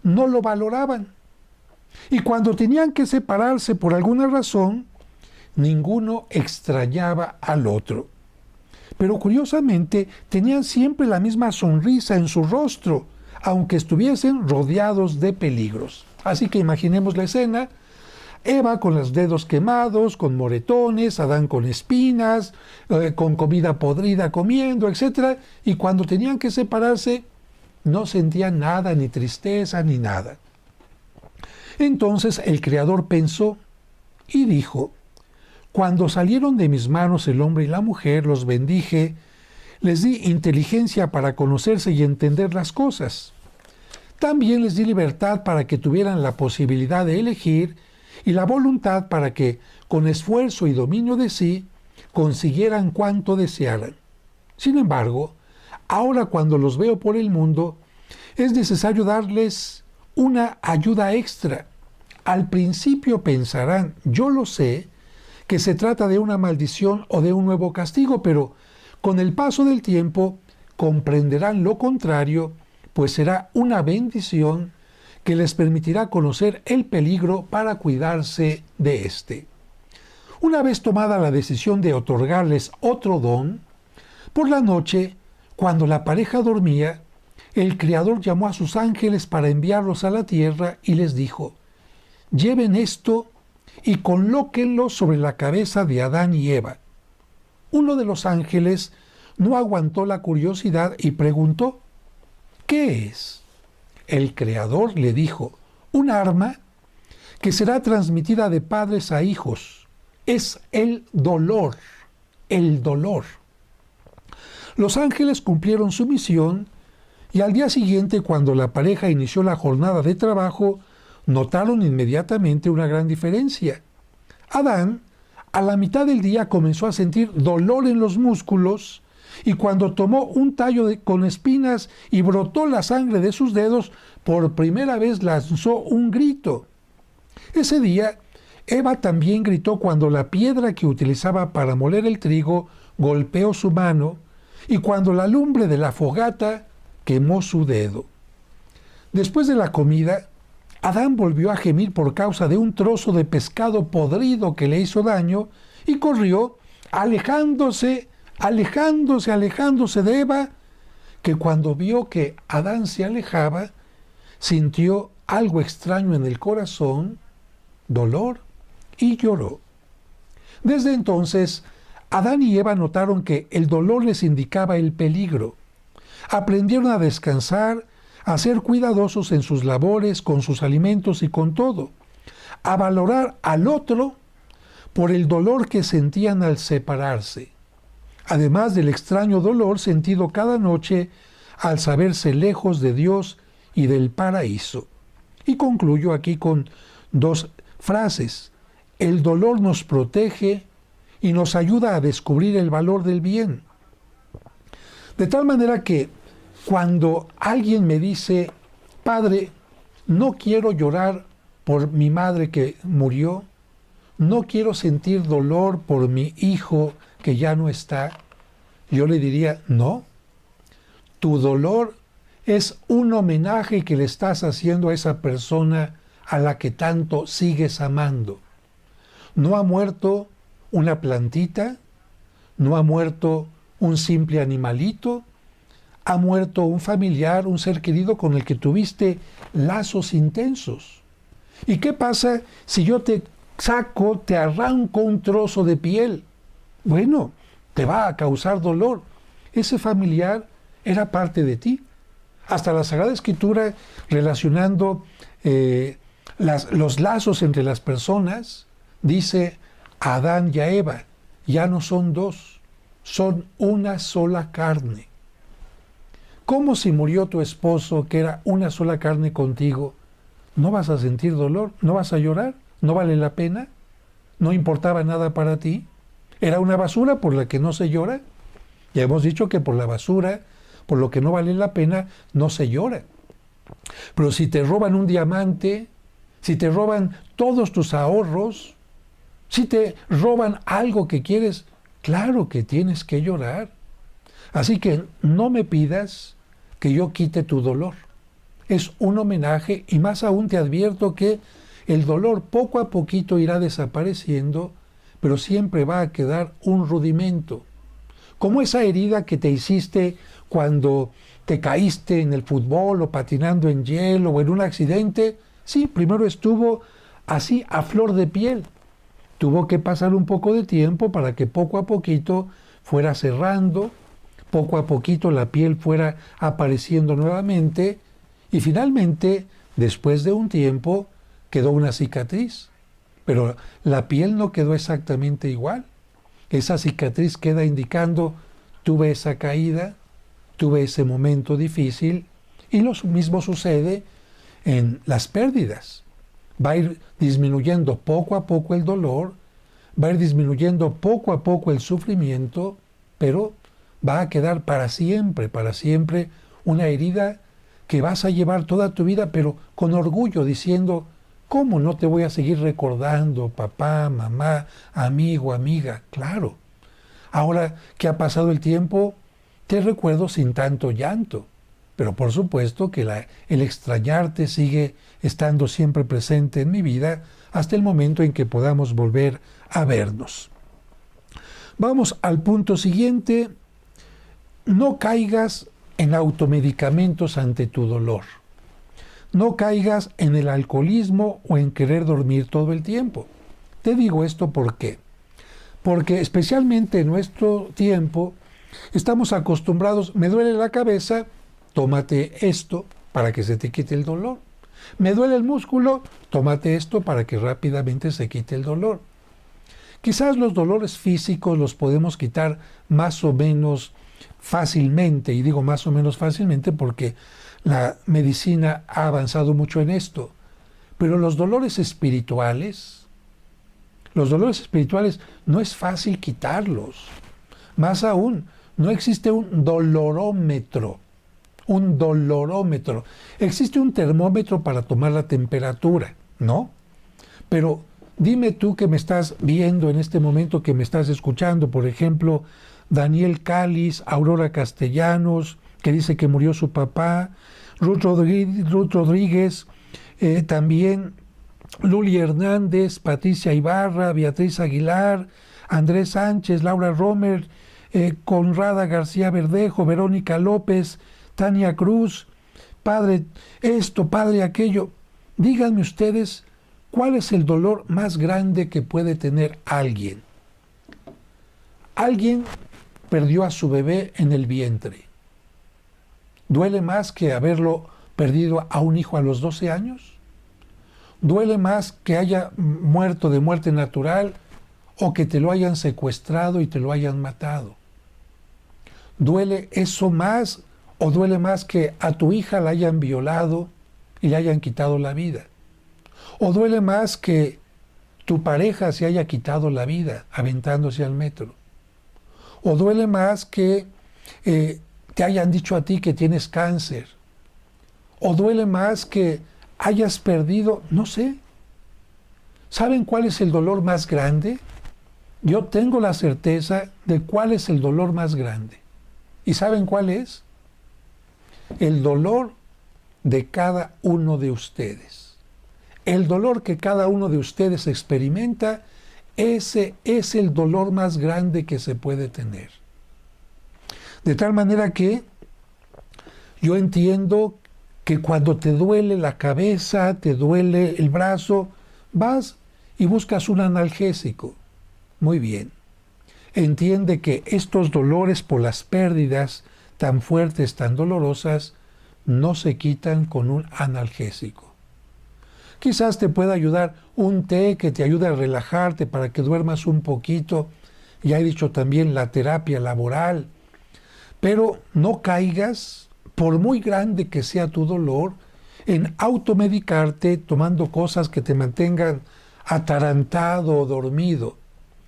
no lo valoraban. Y cuando tenían que separarse por alguna razón, ninguno extrañaba al otro. Pero curiosamente tenían siempre la misma sonrisa en su rostro, aunque estuviesen rodeados de peligros. Así que imaginemos la escena: Eva con los dedos quemados, con moretones, Adán con espinas, con comida podrida comiendo, etc. Y cuando tenían que separarse, no sentían nada, ni tristeza, ni nada. Entonces el Creador pensó y dijo: cuando salieron de mis manos el hombre y la mujer, los bendije, les di inteligencia para conocerse y entender las cosas. También les di libertad para que tuvieran la posibilidad de elegir y la voluntad para que, con esfuerzo y dominio de sí, consiguieran cuanto desearan. Sin embargo, ahora cuando los veo por el mundo, es necesario darles una ayuda extra. Al principio pensarán, yo lo sé, que se trata de una maldición o de un nuevo castigo, pero con el paso del tiempo comprenderán lo contrario, pues será una bendición que les permitirá conocer el peligro para cuidarse de éste. Una vez tomada la decisión de otorgarles otro don, por la noche, cuando la pareja dormía, el Creador llamó a sus ángeles para enviarlos a la tierra y les dijo: lleven esto y colóquenlo sobre la cabeza de Adán y Eva. Uno de los ángeles no aguantó la curiosidad y preguntó: ¿qué es? El Creador le dijo: un arma que será transmitida de padres a hijos. Es el dolor, el dolor. Los ángeles cumplieron su misión Y al día siguiente, cuando la pareja inició la jornada de trabajo, notaron inmediatamente una gran diferencia. Adán, a la mitad del día, comenzó a sentir dolor en los músculos y cuando tomó un tallo con espinas y brotó la sangre de sus dedos, por primera vez lanzó un grito. Ese día, Eva también gritó cuando la piedra que utilizaba para moler el trigo golpeó su mano y cuando la lumbre de la fogata quemó su dedo. Después de la comida, Adán volvió a gemir por causa de un trozo de pescado podrido que le hizo daño y corrió, alejándose de Eva, que cuando vio que Adán se alejaba, sintió algo extraño en el corazón, dolor, y lloró. Desde entonces, Adán y Eva notaron que el dolor les indicaba el peligro. Aprendieron a descansar, a ser cuidadosos en sus labores, con sus alimentos y con todo, a valorar al otro por el dolor que sentían al separarse, además del extraño dolor sentido cada noche al saberse lejos de Dios y del paraíso. Y concluyo aquí con dos frases. El dolor nos protege y nos ayuda a descubrir el valor del bien. De tal manera que cuando alguien me dice, Padre, no quiero llorar por mi madre que murió, no quiero sentir dolor por mi hijo que ya no está, yo le diría, no, tu dolor es un homenaje que le estás haciendo a esa persona a la que tanto sigues amando. No ha muerto una plantita, no ha muerto un simple animalito, ha muerto un familiar, un ser querido con el que tuviste lazos intensos. ¿Y qué pasa si yo te saco, te arranco un trozo de piel? Bueno, te va a causar dolor. Ese familiar era parte de ti. Hasta la Sagrada Escritura, relacionando los lazos entre las personas, dice a Adán y a Eva, ya no son dos, son una sola carne. ¿Cómo si murió tu esposo, que era una sola carne contigo? ¿No vas a sentir dolor? ¿No vas a llorar? ¿No vale la pena? ¿No importaba nada para ti? ¿Era una basura por la que no se llora? Ya hemos dicho que por la basura, por lo que no vale la pena, no se llora. Pero si te roban un diamante, si te roban todos tus ahorros, si te roban algo que quieres, claro que tienes que llorar. Así que no me pidas que yo quite tu dolor. Es un homenaje y más aún te advierto que el dolor poco a poquito irá desapareciendo, pero siempre va a quedar un rudimento. Como esa herida que te hiciste cuando te caíste en el fútbol o patinando en hielo o en un accidente. Sí, primero estuvo así a flor de piel. Tuvo que pasar un poco de tiempo para que poco a poquito fuera cerrando, poco a poquito la piel fuera apareciendo nuevamente y finalmente, después de un tiempo, quedó una cicatriz. Pero la piel no quedó exactamente igual. Esa cicatriz queda indicando, tuve esa caída, tuve ese momento difícil, y lo mismo sucede en las pérdidas. Va a ir disminuyendo poco a poco el dolor, va a ir disminuyendo poco a poco el sufrimiento, pero va a quedar para siempre una herida que vas a llevar toda tu vida, pero con orgullo, diciendo, ¿cómo no te voy a seguir recordando, papá, mamá, amigo, amiga? Claro. Ahora que ha pasado el tiempo, te recuerdo sin tanto llanto. Pero por supuesto que el extrañarte sigue estando siempre presente en mi vida hasta el momento en que podamos volver a vernos. Vamos al punto siguiente. No caigas en automedicamentos ante tu dolor. No caigas en el alcoholismo o en querer dormir todo el tiempo. Te digo esto ¿por qué? Porque especialmente en nuestro tiempo estamos acostumbrados, me duele la cabeza, tómate esto para que se te quite el dolor. Me duele el músculo, tómate esto para que rápidamente se quite el dolor. Quizás los dolores físicos los podemos quitar más o menos fácilmente, y digo más o menos fácilmente porque la medicina ha avanzado mucho en esto. Pero los dolores espirituales no es fácil quitarlos. Más aún, no existe un dolorómetro. Un dolorómetro. Existe un termómetro para tomar la temperatura, ¿no? Pero dime tú que me estás viendo en este momento, que me estás escuchando, por ejemplo, Daniel Cáliz, Aurora Castellanos, que dice que murió su papá, Ruth Rodríguez, también Luli Hernández, Patricia Ibarra, Beatriz Aguilar, Andrés Sánchez, Laura Romer, Conrada García Verdejo, Verónica López, Tania Cruz, padre esto, padre aquello. Díganme ustedes, ¿cuál es el dolor más grande que puede tener alguien? Alguien perdió a su bebé en el vientre. ¿Duele más que haberlo perdido a un hijo a los 12 años? ¿Duele más que haya muerto de muerte natural o que te lo hayan secuestrado y te lo hayan matado? ¿Duele eso más o duele más que a tu hija la hayan violado y le hayan quitado la vida? ¿O duele más que tu pareja se haya quitado la vida aventándose al metro? ¿O duele más que te hayan dicho a ti que tienes cáncer? ¿O duele más que hayas perdido, no sé? ¿Saben cuál es el dolor más grande? Yo tengo la certeza de cuál es el dolor más grande. ¿Y saben cuál es? El dolor de cada uno de ustedes. El dolor que cada uno de ustedes experimenta, ese es el dolor más grande que se puede tener. De tal manera que yo entiendo que cuando te duele la cabeza, te duele el brazo, vas y buscas un analgésico. Muy bien. Entiende que estos dolores por las pérdidas tan fuertes, tan dolorosas, no se quitan con un analgésico. Quizás te pueda ayudar un té que te ayude a relajarte para que duermas un poquito. Ya he dicho también la terapia laboral. Pero no caigas, por muy grande que sea tu dolor, en automedicarte tomando cosas que te mantengan atarantado o dormido.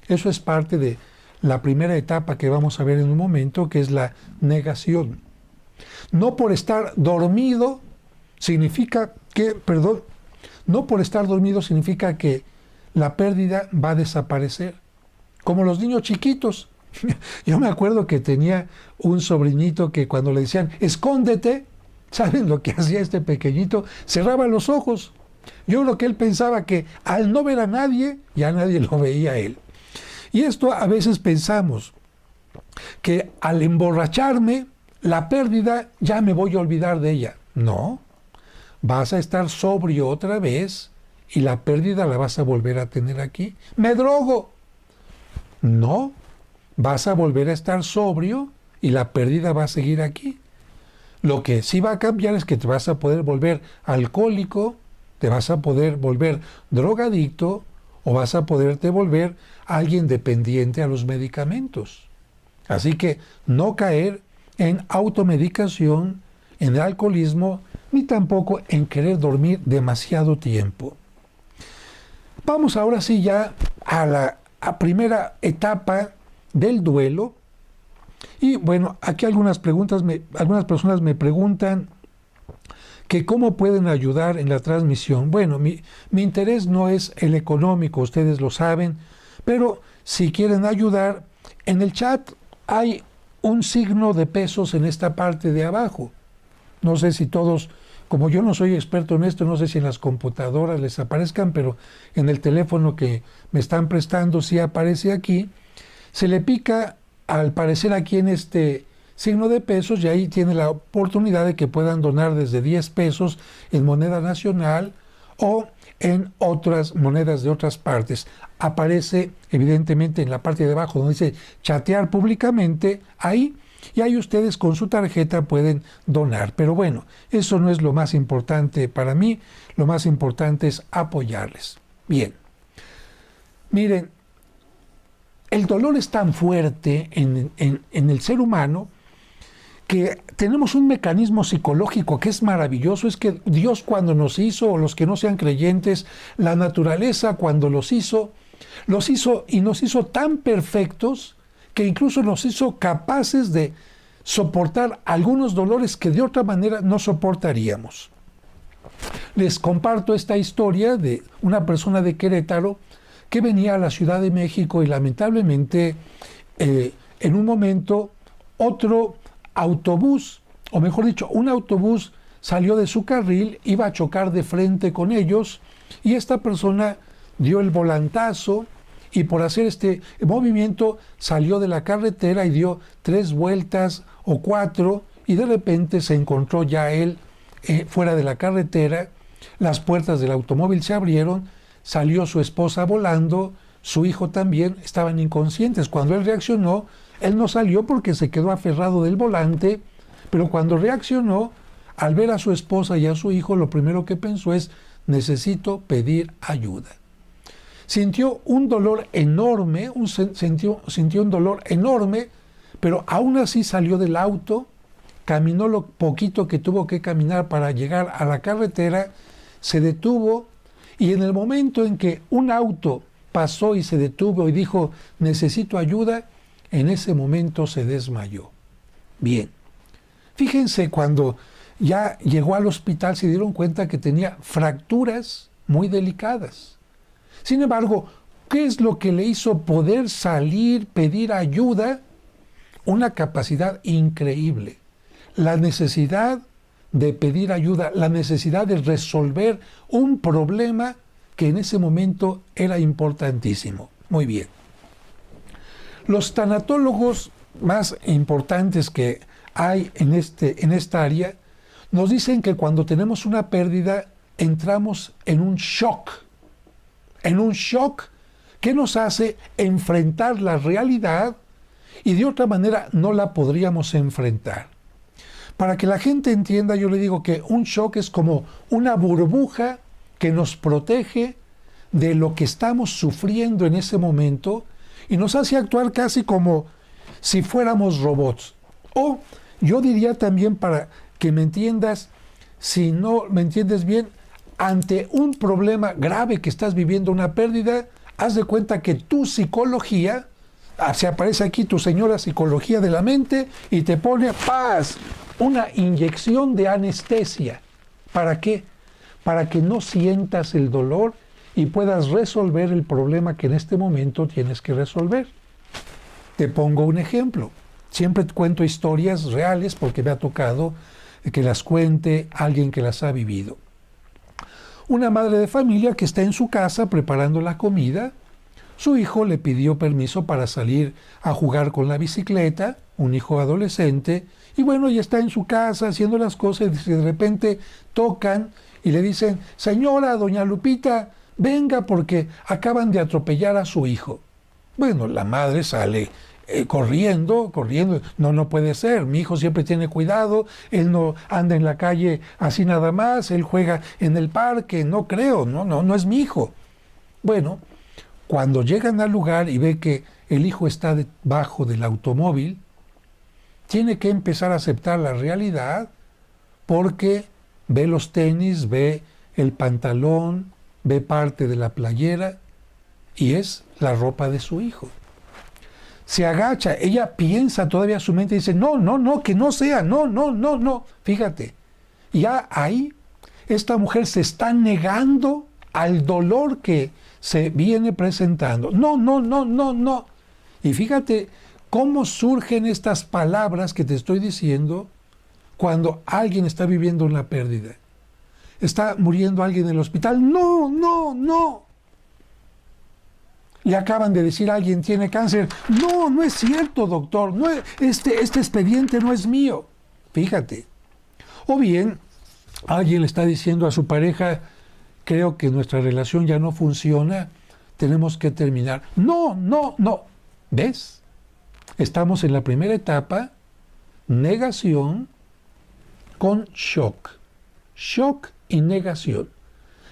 Eso es parte de la primera etapa que vamos a ver en un momento, que es la negación. No por estar dormido significa que, no por estar dormido significa que la pérdida va a desaparecer. Como los niños chiquitos. Yo me acuerdo que tenía un sobrinito que cuando le decían, escóndete, ¿saben lo que hacía este pequeñito? Cerraba los ojos. Yo creo que él pensaba que al no ver a nadie, ya nadie lo veía a él. Y esto a veces pensamos, que al emborracharme, la pérdida ya me voy a olvidar de ella. No, vas a estar sobrio otra vez y la pérdida la vas a volver a tener aquí. ¡Me drogo! No, vas a volver a estar sobrio y la pérdida va a seguir aquí. Lo que sí va a cambiar es que te vas a poder volver alcohólico, te vas a poder volver drogadicto o vas a poderte volver alguien dependiente a los medicamentos. Así que no caer en automedicación, en el alcoholismo, ni tampoco en querer dormir demasiado tiempo. Vamos ahora sí ya a la primera etapa del duelo. Y bueno, aquí algunas personas me preguntan que cómo pueden ayudar en la transmisión. Bueno, mi interés no es el económico, ustedes lo saben, pero si quieren ayudar, en el chat hay un signo de pesos en esta parte de abajo. No sé si todos, como yo no soy experto en esto, no sé si en las computadoras les aparezcan, pero en el teléfono que me están prestando sí aparece aquí. Se le pica, al parecer aquí en este signo de pesos, y ahí tiene la oportunidad de que puedan donar desde 10 pesos en moneda nacional o en otras monedas de otras partes. Aparece evidentemente en la parte de abajo donde dice chatear públicamente, ahí, y ahí ustedes con su tarjeta pueden donar. Pero bueno, eso no es lo más importante para mí, lo más importante es apoyarles. Bien, miren, el dolor es tan fuerte en el ser humano que tenemos un mecanismo psicológico que es maravilloso, es que Dios cuando nos hizo, o los que no sean creyentes, la naturaleza cuando los hizo y nos hizo tan perfectos que incluso nos hizo capaces de soportar algunos dolores que de otra manera no soportaríamos. Les comparto esta historia de una persona de Querétaro que venía a la Ciudad de México y lamentablemente en un momento otro autobús, o mejor dicho, un autobús salió de su carril, iba a chocar de frente con ellos y esta persona dio el volantazo y por hacer este movimiento salió de la carretera y dio 3 vueltas o 4 y de repente se encontró ya él fuera de la carretera, las puertas del automóvil se abrieron, salió su esposa volando, su hijo también, estaban inconscientes. Cuando él reaccionó, él no salió porque se quedó aferrado del volante, pero cuando reaccionó, al ver a su esposa y a su hijo, lo primero que pensó es, necesito pedir ayuda. Sintió un dolor enorme, sintió un dolor enorme, pero aún así salió del auto, caminó lo poquito que tuvo que caminar para llegar a la carretera, se detuvo y en el momento en que un auto pasó y se detuvo y dijo, necesito ayuda, en ese momento se desmayó. Bien, fíjense, cuando ya llegó al hospital se dieron cuenta que tenía fracturas muy delicadas. Sin embargo, ¿qué es lo que le hizo poder salir, pedir ayuda? Una capacidad increíble. La necesidad de pedir ayuda, la necesidad de resolver un problema que en ese momento era importantísimo. Muy bien. Los tanatólogos más importantes que hay en esta área nos dicen que cuando tenemos una pérdida entramos en un shock que nos hace enfrentar la realidad y de otra manera no la podríamos enfrentar. Para que la gente entienda, yo le digo que un shock es como una burbuja que nos protege de lo que estamos sufriendo en ese momento y nos hace actuar casi como si fuéramos robots. O yo diría también, para que me entiendas, si no me entiendes bien, ante un problema grave que estás viviendo, una pérdida, haz de cuenta que tu psicología, se aparece aquí tu señora psicología de la mente y te pone paz, una inyección de anestesia. ¿Para qué? Para que no sientas el dolor y puedas resolver el problema que en este momento tienes que resolver. Te pongo un ejemplo. Siempre cuento historias reales porque me ha tocado que las cuente alguien que las ha vivido. Una madre de familia que está en su casa preparando la comida, su hijo le pidió permiso para salir a jugar con la bicicleta, un hijo adolescente, y bueno, ya está en su casa haciendo las cosas y de repente tocan y le dicen, señora, doña Lupita, venga porque acaban de atropellar a su hijo. Bueno, la madre sale corriendo, no puede ser, mi hijo siempre tiene cuidado, él no anda en la calle así nada más, él juega en el parque, no creo, no es mi hijo. Bueno, cuando llegan al lugar y ve que el hijo está debajo del automóvil, tiene que empezar a aceptar la realidad porque ve los tenis, ve el pantalón, ve parte de la playera y es la ropa de su hijo. Se agacha, ella piensa todavía, su mente dice, no, que no sea, no. Fíjate, ya ahí esta mujer se está negando al dolor que se viene presentando. No. Y fíjate cómo surgen estas palabras que te estoy diciendo cuando alguien está viviendo una pérdida. Está muriendo alguien en el hospital. No. Le acaban de decir a alguien tiene cáncer. No es cierto, doctor. No, este expediente no es mío. Fíjate. O bien, alguien le está diciendo a su pareja, creo que nuestra relación ya no funciona, tenemos que terminar. No. ¿Ves? Estamos en la primera etapa, negación con shock. Shock y negación.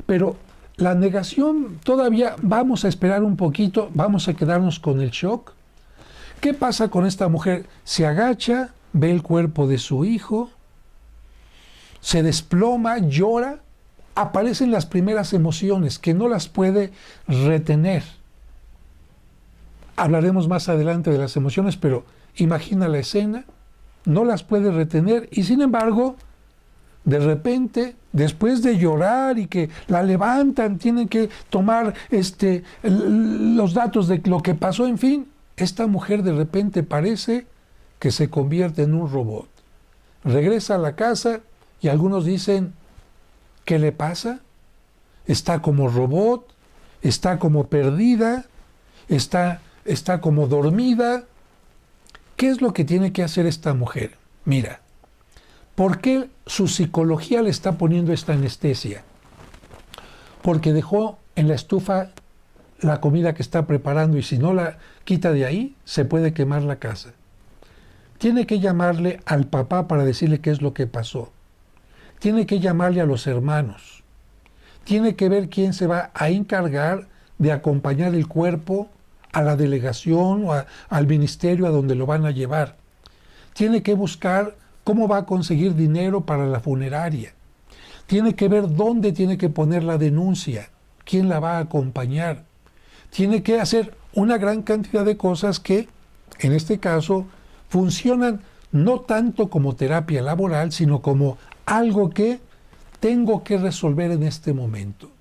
Pero la negación todavía vamos a esperar un poquito, vamos a quedarnos con el shock. ¿Qué pasa con esta mujer? Se agacha, ve el cuerpo de su hijo, se desploma, llora, aparecen las primeras emociones que no las puede retener. Hablaremos más adelante de las emociones, pero imagina la escena, no las puede retener y sin embargo, de repente, después de llorar y que la levantan, tienen que tomar los datos de lo que pasó, en fin, esta mujer de repente parece que se convierte en un robot. Regresa a la casa y algunos dicen, ¿qué le pasa? Está como robot, está como perdida, está como dormida. ¿Qué es lo que tiene que hacer esta mujer? Mira, ¿por qué su psicología le está poniendo esta anestesia? Porque dejó en la estufa la comida que está preparando y si no la quita de ahí, se puede quemar la casa. Tiene que llamarle al papá para decirle qué es lo que pasó. Tiene que llamarle a los hermanos. Tiene que ver quién se va a encargar de acompañar el cuerpo a la delegación o al ministerio a donde lo van a llevar. Tiene que buscar cómo va a conseguir dinero para la funeraria. Tiene que ver dónde tiene que poner la denuncia, quién la va a acompañar. Tiene que hacer una gran cantidad de cosas que, en este caso, funcionan no tanto como terapia laboral, sino como algo que tengo que resolver en este momento.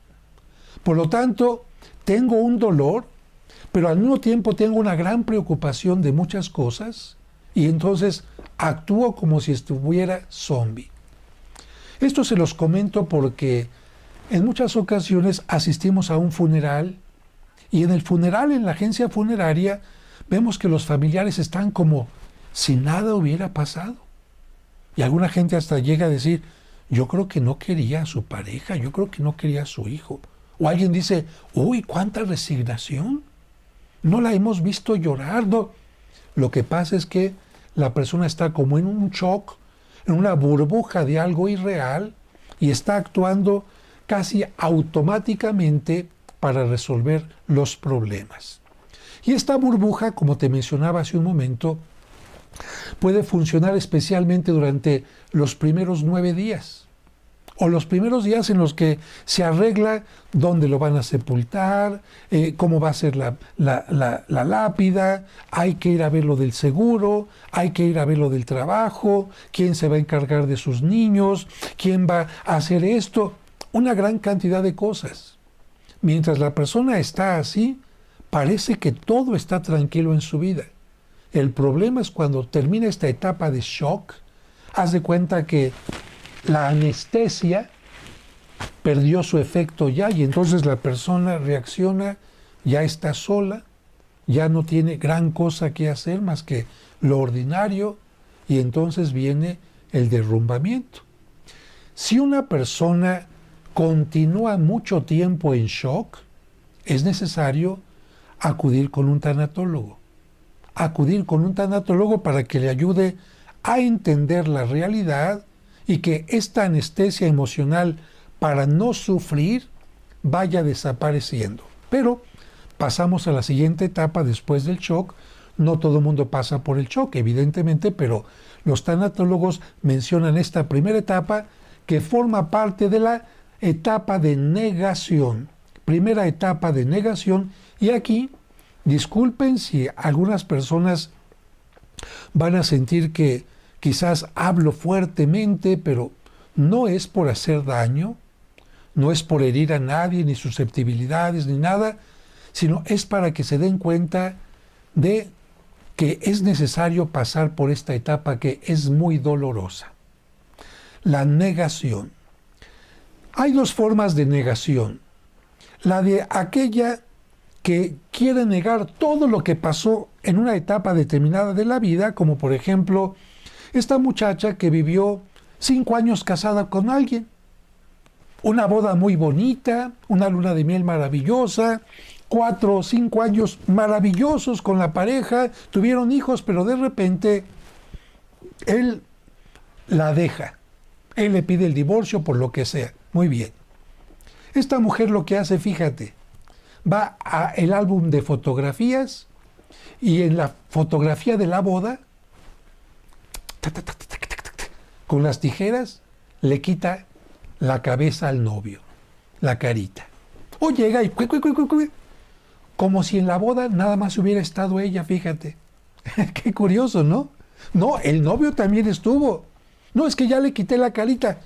Por lo tanto, tengo un dolor, pero al mismo tiempo tengo una gran preocupación de muchas cosas y entonces actúo como si estuviera zombie. Esto se los comento porque en muchas ocasiones asistimos a un funeral y en el funeral, en la agencia funeraria, vemos que los familiares están como si nada hubiera pasado. Y alguna gente hasta llega a decir, yo creo que no quería a su pareja, yo creo que no quería a su hijo. O alguien dice, uy, cuánta resignación, no la hemos visto llorar. No. Lo que pasa es que la persona está como en un shock, en una burbuja de algo irreal y está actuando casi automáticamente para resolver los problemas. Y esta burbuja, como te mencionaba hace un momento, puede funcionar especialmente durante los primeros 9 días o los primeros días en los que se arregla dónde lo van a sepultar, cómo va a ser la lápida, hay que ir a ver lo del seguro, hay que ir a ver lo del trabajo, quién se va a encargar de sus niños, quién va a hacer esto, una gran cantidad de cosas. Mientras la persona está así, parece que todo está tranquilo en su vida. El problema es cuando termina esta etapa de shock, haz de cuenta que la anestesia perdió su efecto ya y entonces la persona reacciona, ya está sola, ya no tiene gran cosa que hacer más que lo ordinario y entonces viene el derrumbamiento. Si una persona continúa mucho tiempo en shock, es necesario acudir con un tanatólogo. Acudir con un tanatólogo para que le ayude a entender la realidad y que esta anestesia emocional para no sufrir vaya desapareciendo. Pero pasamos a la siguiente etapa después del shock. No todo el mundo pasa por el shock, evidentemente, pero los tanatólogos mencionan esta primera etapa que forma parte de la etapa de negación. Primera etapa de negación. Y aquí, disculpen si algunas personas van a sentir que quizás hablo fuertemente, pero no es por hacer daño, no es por herir a nadie, ni susceptibilidades, ni nada, sino es para que se den cuenta de que es necesario pasar por esta etapa que es muy dolorosa. La negación. Hay dos formas de negación. La de aquella que quiere negar todo lo que pasó en una etapa determinada de la vida, como por ejemplo esta muchacha que vivió 5 años casada con alguien, una boda muy bonita, una luna de miel maravillosa, 4 o 5 años maravillosos con la pareja, tuvieron hijos, pero de repente él la deja, él le pide el divorcio por lo que sea. Muy bien. Esta mujer lo que hace, fíjate, va al álbum de fotografías y en la fotografía de la boda con las tijeras le quita la cabeza al novio, la carita. O llega y como si en la boda nada más hubiera estado ella, fíjate. Qué curioso, ¿no? No, el novio también estuvo. No, es que ya le quité la carita.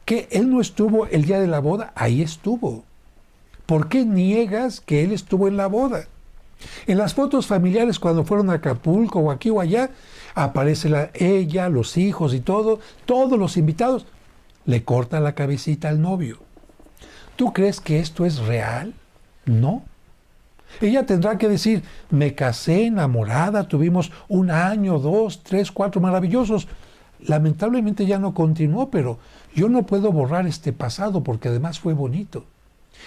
Que él no estuvo el día de la boda, ahí estuvo. ¿Por qué niegas que él estuvo en la boda? En las fotos familiares cuando fueron a Acapulco o aquí o allá, aparece ella, los hijos y todo, todos los invitados. Le corta la cabecita al novio. ¿Tú crees que esto es real? No. Ella tendrá que decir, me casé enamorada, tuvimos 1 año, 2, 3, 4 maravillosos. Lamentablemente ya no continuó, pero yo no puedo borrar este pasado porque además fue bonito.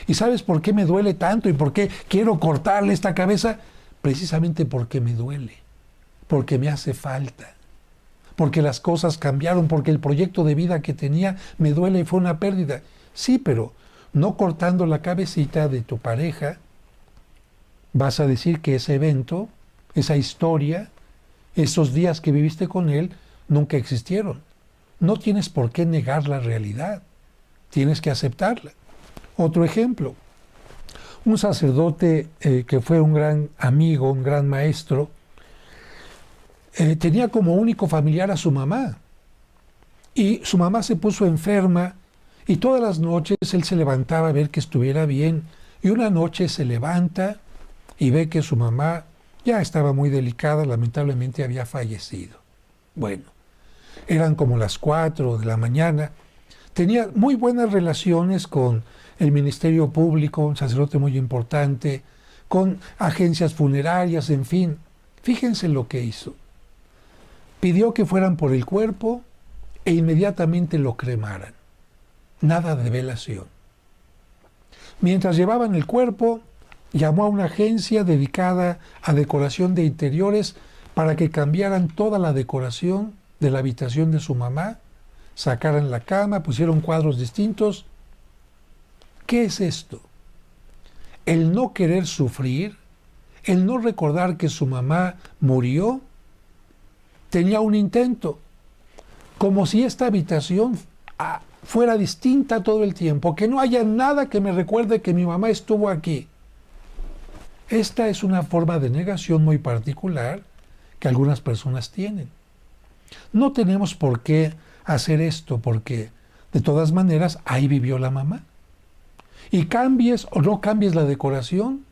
¿Y sabes por qué me duele tanto y por qué quiero cortarle esta cabeza? Precisamente porque me duele, porque me hace falta, porque las cosas cambiaron, porque el proyecto de vida que tenía me duele y fue una pérdida. Sí, pero no cortando la cabecita de tu pareja, vas a decir que ese evento, esa historia, esos días que viviste con él, nunca existieron. No tienes por qué negar la realidad, tienes que aceptarla. Otro ejemplo, un sacerdote que fue un gran amigo, un gran maestro, tenía como único familiar a su mamá. Y su mamá se puso enferma y todas las noches él se levantaba a ver que estuviera bien. Y una noche se levanta y ve que su mamá ya estaba muy delicada, lamentablemente había fallecido. Bueno, eran como las 4 de la mañana. Tenía muy buenas relaciones con el Ministerio Público, un sacerdote muy importante, con agencias funerarias, en fin. Fíjense lo que hizo. Pidió que fueran por el cuerpo e inmediatamente lo cremaran. Nada de velación. Mientras llevaban el cuerpo, llamó a una agencia dedicada a decoración de interiores para que cambiaran toda la decoración de la habitación de su mamá, sacaran la cama, pusieron cuadros distintos. ¿Qué es esto? El no querer sufrir, el no recordar que su mamá murió, tenía un intento, como si esta habitación fuera distinta todo el tiempo, que no haya nada que me recuerde que mi mamá estuvo aquí. Esta es una forma de negación muy particular que algunas personas tienen. No tenemos por qué hacer esto porque de todas maneras ahí vivió la mamá. Y cambies o no cambies la decoración,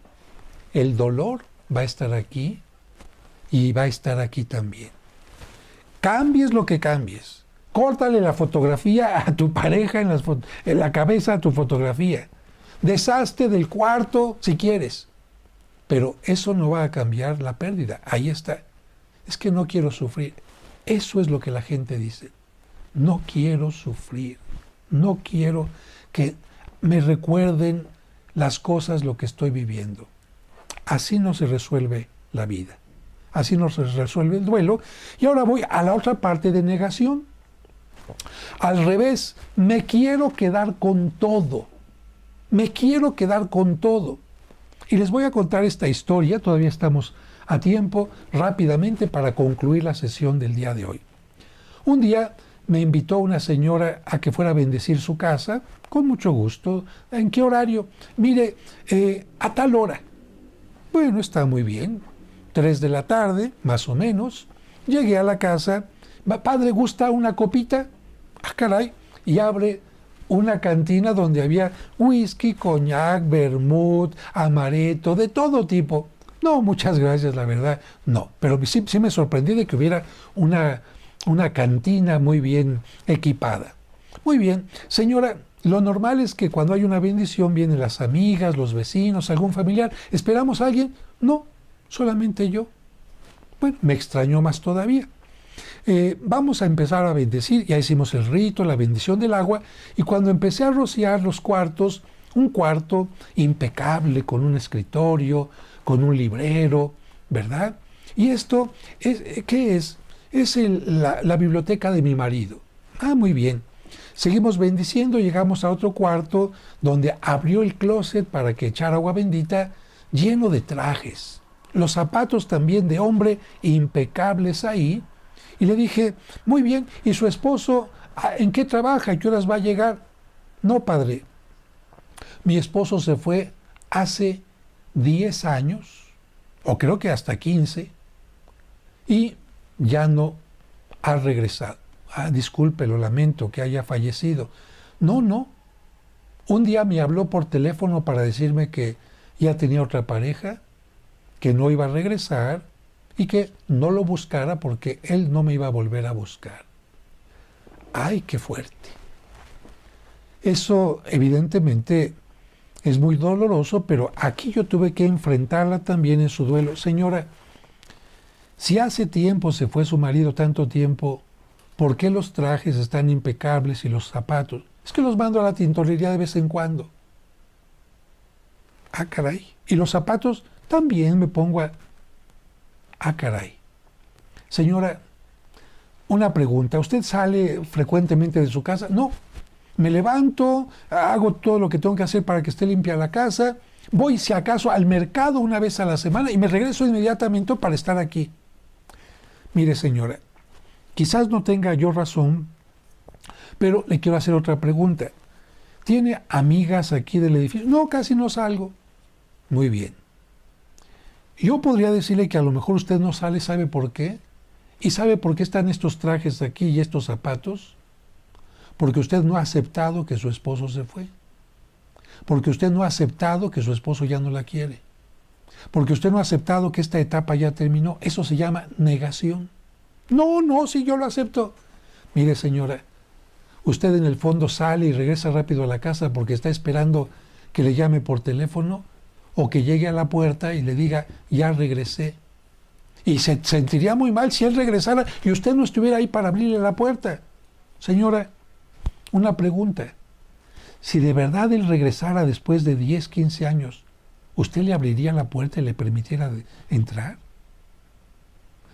el dolor va a estar aquí y va a estar aquí también. Cambies lo que cambies. Córtale la fotografía a tu pareja en la cabeza a tu fotografía. Deshazte del cuarto si quieres. Pero eso no va a cambiar la pérdida. Ahí está. Es que no quiero sufrir. Eso es lo que la gente dice. No quiero sufrir. No quiero que me recuerden las cosas, lo que estoy viviendo. Así no se resuelve la vida. Así no se resuelve el duelo. Y ahora voy a la otra parte de negación. Al revés, me quiero quedar con todo. Me quiero quedar con todo. Y les voy a contar esta historia, todavía estamos a tiempo, rápidamente para concluir la sesión del día de hoy. Un día me invitó una señora a que fuera a bendecir su casa, con mucho gusto. ¿En qué horario? Mire, a tal hora. Bueno, está muy bien. 3 de la tarde, más o menos. Llegué a la casa. Padre, ¿gusta una copita? Ah, caray. Y abre una cantina donde había whisky, coñac, vermut, amaretto, de todo tipo. No, muchas gracias, la verdad, no. Pero sí me sorprendí de que hubiera una cantina muy bien equipada. Muy bien, señora, lo normal es que cuando hay una bendición vienen las amigas, los vecinos, algún familiar. ¿Esperamos a alguien? No, solamente yo. Bueno, me extrañó más todavía. Vamos a empezar a bendecir, ya hicimos el rito, la bendición del agua, y cuando empecé a rociar los cuartos, un cuarto impecable, con un escritorio, con un librero, ¿verdad? Y esto, ¿qué es? Es la biblioteca de mi marido. Ah, muy bien. Seguimos bendiciendo, llegamos a otro cuarto donde abrió el closet para que echara agua bendita, lleno de trajes. Los zapatos también de hombre impecables ahí. Y le dije, muy bien, ¿y su esposo en qué trabaja? ¿A qué horas va a llegar? No, padre, mi esposo se fue hace 10 años, o creo que hasta 15, y ya no ha regresado. Ah, disculpe, lo lamento que haya fallecido. No, no. Un día me habló por teléfono para decirme que ya tenía otra pareja, que no iba a regresar y que no lo buscara porque él no me iba a volver a buscar. ¡Ay, qué fuerte! Eso evidentemente es muy doloroso, pero aquí yo tuve que enfrentarla también en su duelo. Señora, si hace tiempo se fue su marido, tanto tiempo, ¿por qué los trajes están impecables y los zapatos? Es que los mando a la tintorería de vez en cuando. Ah, caray. Y los zapatos también me pongo a... Ah, caray. Señora, una pregunta. ¿Usted sale frecuentemente de su casa? No. Me levanto, hago todo lo que tengo que hacer para que esté limpia la casa, voy si acaso al mercado una vez a la semana y me regreso inmediatamente para estar aquí. Mire, señora, quizás no tenga yo razón, pero le quiero hacer otra pregunta. ¿Tiene amigas aquí del edificio? No, casi no salgo. Muy bien. Yo podría decirle que a lo mejor usted no sale, ¿sabe por qué? ¿Y sabe por qué están estos trajes aquí y estos zapatos? Porque usted no ha aceptado que su esposo se fue. Porque usted no ha aceptado que su esposo ya no la quiere. Porque usted no ha aceptado que esta etapa ya terminó. Eso se llama negación. No, no, sí, yo lo acepto. Mire, señora, usted en el fondo sale y regresa rápido a la casa porque está esperando que le llame por teléfono o que llegue a la puerta y le diga, ya regresé. Y se sentiría muy mal si él regresara y usted no estuviera ahí para abrirle la puerta. Señora, una pregunta. Si de verdad él regresara después de 10, 15 años, ¿usted le abriría la puerta y le permitiera entrar?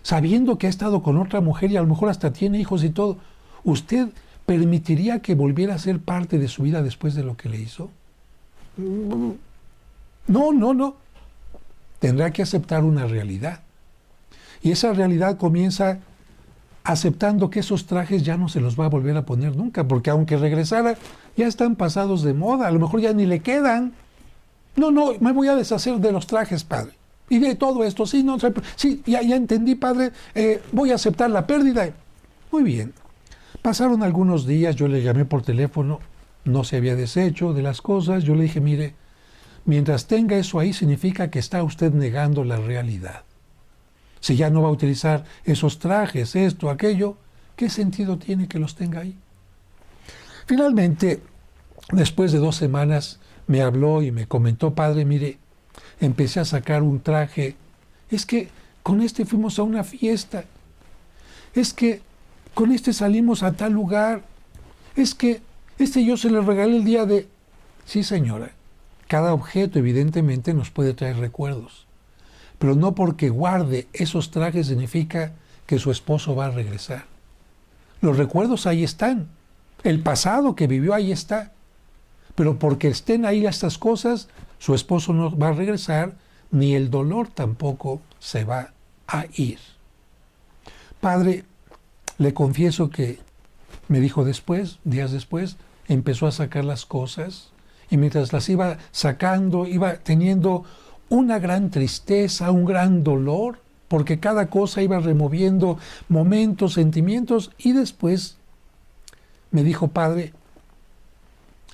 Sabiendo que ha estado con otra mujer y a lo mejor hasta tiene hijos y todo, ¿usted permitiría que volviera a ser parte de su vida después de lo que le hizo? No, no, no. Tendrá que aceptar una realidad. Y esa realidad comienza aceptando que esos trajes ya no se los va a volver a poner nunca, porque aunque regresara, ya están pasados de moda, a lo mejor ya ni le quedan. No, no, me voy a deshacer de los trajes, padre. Y de todo esto, sí, no, sí, ya entendí, padre, voy a aceptar la pérdida. Muy bien. Pasaron algunos días, yo le llamé por teléfono, no se había deshecho de las cosas, yo le dije, mire, mientras tenga eso ahí significa que está usted negando la realidad. Si ya no va a utilizar esos trajes, esto, aquello, ¿qué sentido tiene que los tenga ahí? Finalmente, después de 2 semanas, me habló y me comentó, padre, mire, empecé a sacar un traje. Es que con este fuimos a una fiesta. Es que con este salimos a tal lugar. Es que este yo se lo regalé el día de... Sí, señora, cada objeto evidentemente nos puede traer recuerdos. Pero no porque guarde esos trajes significa que su esposo va a regresar. Los recuerdos ahí están. El pasado que vivió ahí está. Pero porque estén ahí estas cosas, su esposo no va a regresar, ni el dolor tampoco se va a ir. Padre, le confieso que me dijo después, días después, empezó a sacar las cosas y mientras las iba sacando, iba teniendo una gran tristeza, un gran dolor, porque cada cosa iba removiendo momentos, sentimientos, y después me dijo, padre,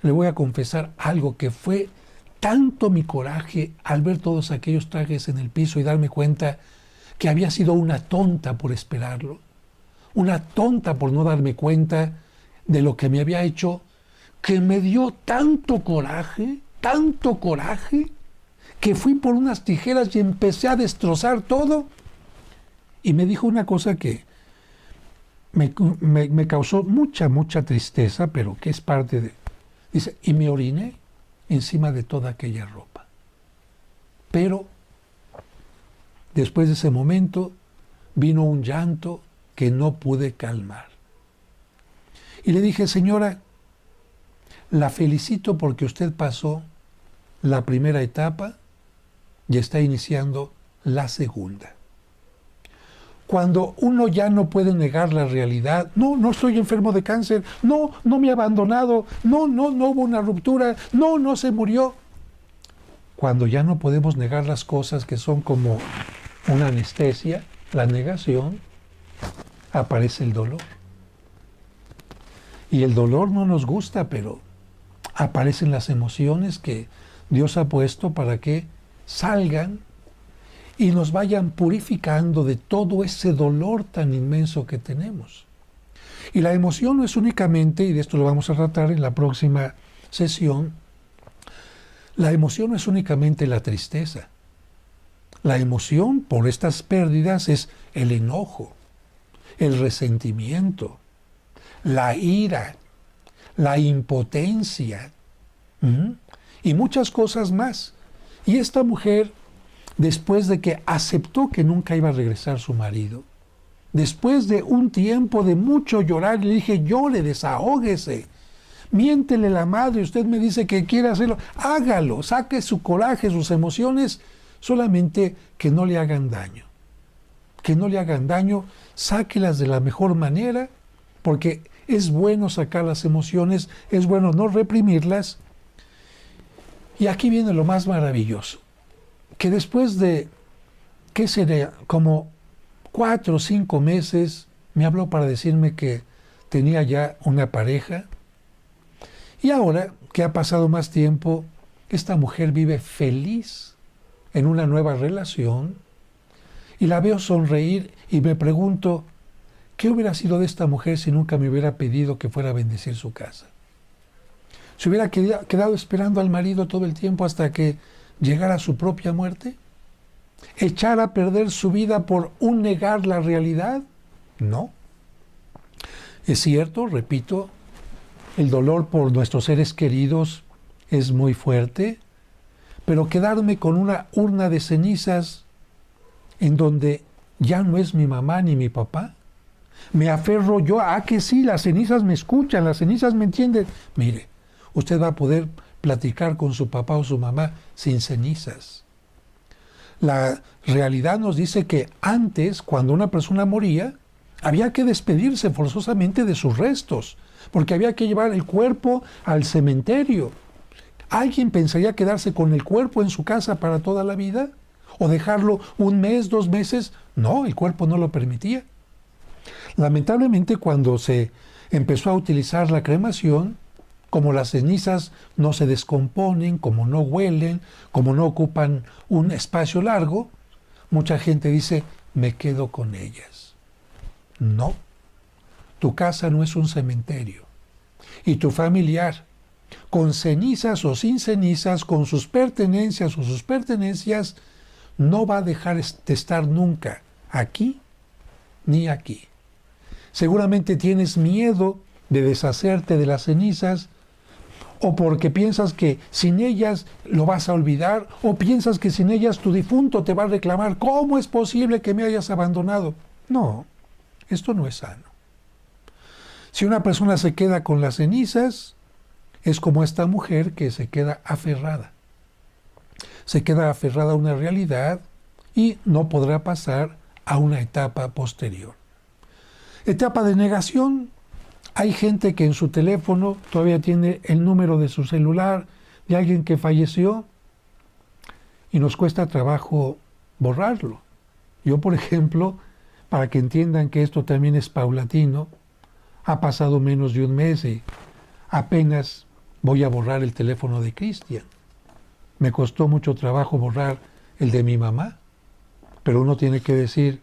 le voy a confesar algo que fue tanto mi coraje al ver todos aquellos trajes en el piso y darme cuenta que había sido una tonta por esperarlo, una tonta por no darme cuenta de lo que me había hecho, que me dio tanto coraje, que fui por unas tijeras y empecé a destrozar todo. Y me dijo una cosa que me causó mucha tristeza, pero que es parte de... Dice, y me oriné encima de toda aquella ropa. Pero después de ese momento vino un llanto que no pude calmar. Y le dije, señora, la felicito porque usted pasó la primera etapa y está iniciando la segunda. Cuando uno ya no puede negar la realidad, no, no estoy enfermo de cáncer, no, no me ha abandonado, no, no, no hubo una ruptura, no, no se murió. Cuando ya no podemos negar las cosas que son como una anestesia, la negación, aparece el dolor. Y el dolor no nos gusta, pero aparecen las emociones que Dios ha puesto para que salgan y nos vayan purificando de todo ese dolor tan inmenso que tenemos. Y la emoción no es únicamente, y de esto lo vamos a tratar en la próxima sesión, la emoción no es únicamente la tristeza. La emoción por estas pérdidas es el enojo, el resentimiento, la ira, la impotencia y muchas cosas más. Y esta mujer, después de que aceptó que nunca iba a regresar su marido, después de un tiempo de mucho llorar, le dije, llore, desahógese, miéntele la madre, usted me dice que quiere hacerlo, hágalo, saque su coraje, sus emociones, solamente que no le hagan daño. Que no le hagan daño, sáquelas de la mejor manera, porque es bueno sacar las emociones, es bueno no reprimirlas. Y aquí viene lo más maravilloso, que después de, ¿qué sería? Como 4 o 5 meses, me habló para decirme que tenía ya una pareja. Y ahora que ha pasado más tiempo, esta mujer vive feliz en una nueva relación. Y la veo sonreír y me pregunto, ¿qué hubiera sido de esta mujer si nunca me hubiera pedido que fuera a bendecir su casa? ¿Se hubiera quedado esperando al marido todo el tiempo hasta que llegara su propia muerte? ¿Echar a perder su vida por un negar la realidad? No. Es cierto, repito, el dolor por nuestros seres queridos es muy fuerte, pero quedarme con una urna de cenizas en donde ya no es mi mamá ni mi papá, me aferro yo a que sí, las cenizas me escuchan, las cenizas me entienden. Mire, usted va a poder platicar con su papá o su mamá sin cenizas. La realidad nos dice que antes, cuando una persona moría, había que despedirse forzosamente de sus restos, porque había que llevar el cuerpo al cementerio. ¿Alguien pensaría quedarse con el cuerpo en su casa para toda la vida? ¿O dejarlo 1 mes, 2 meses? No, el cuerpo no lo permitía. Lamentablemente, cuando se empezó a utilizar la cremación, como las cenizas no se descomponen, como no huelen, como no ocupan un espacio largo, mucha gente dice, me quedo con ellas. No, tu casa no es un cementerio. Y tu familiar, con cenizas o sin cenizas, con sus pertenencias o sus pertenencias, no va a dejar de estar nunca aquí ni aquí. Seguramente tienes miedo de deshacerte de las cenizas, o porque piensas que sin ellas lo vas a olvidar, o piensas que sin ellas tu difunto te va a reclamar, ¿cómo es posible que me hayas abandonado? No, esto no es sano. Si una persona se queda con las cenizas, es como esta mujer que se queda aferrada. Se queda aferrada a una realidad y no podrá pasar a una etapa posterior. Etapa de negación. Hay gente que en su teléfono todavía tiene el número de su celular de alguien que falleció y nos cuesta trabajo borrarlo. Yo, por ejemplo, para que entiendan que esto también es paulatino, ha pasado menos de 1 mes y apenas voy a borrar el teléfono de Cristian. Me costó mucho trabajo borrar el de mi mamá, pero uno tiene que decir,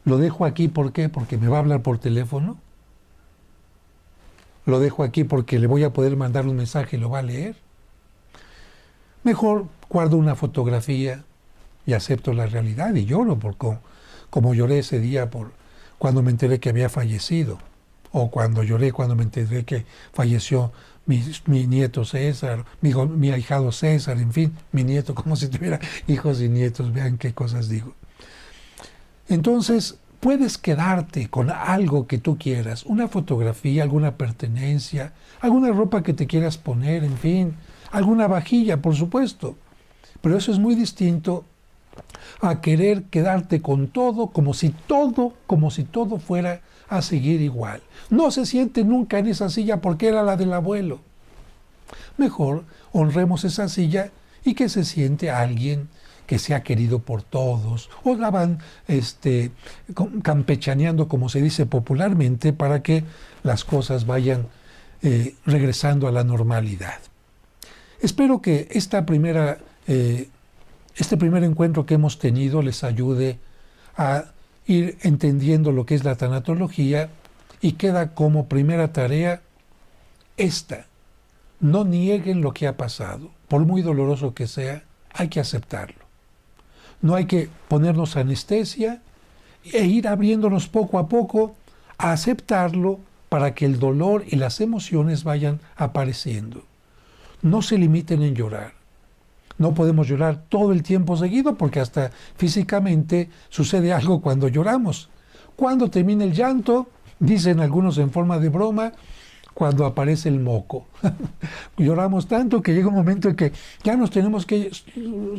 lo dejo aquí, ¿por qué? Porque me va a hablar por teléfono. Lo dejo aquí porque le voy a poder mandar un mensaje y lo va a leer. Mejor guardo una fotografía y acepto la realidad y lloro como lloré ese día por cuando me enteré que había fallecido, o cuando lloré cuando me enteré que falleció mi nieto César, mi ahijado César, en fin, mi nieto, como si tuviera hijos y nietos, vean qué cosas digo. Entonces, puedes quedarte con algo que tú quieras, una fotografía, alguna pertenencia, alguna ropa que te quieras poner, en fin, alguna vajilla, por supuesto. Pero eso es muy distinto a querer quedarte con todo, como si todo fuera a seguir igual. No se siente nunca en esa silla porque era la del abuelo. Mejor honremos esa silla y que se siente alguien que sea querido por todos, o la van campechaneando, como se dice popularmente, para que las cosas vayan regresando a la normalidad. Espero que este primer encuentro que hemos tenido les ayude a ir entendiendo lo que es la tanatología, y queda como primera tarea esta: no nieguen lo que ha pasado, por muy doloroso que sea, hay que aceptarlo. No hay que ponernos anestesia e ir abriéndonos poco a poco a aceptarlo para que el dolor y las emociones vayan apareciendo. No se limiten en llorar. No podemos llorar todo el tiempo seguido porque hasta físicamente sucede algo cuando lloramos. Cuando termina el llanto, dicen algunos en forma de broma, cuando aparece el moco. Lloramos tanto que llega un momento en que ya nos tenemos que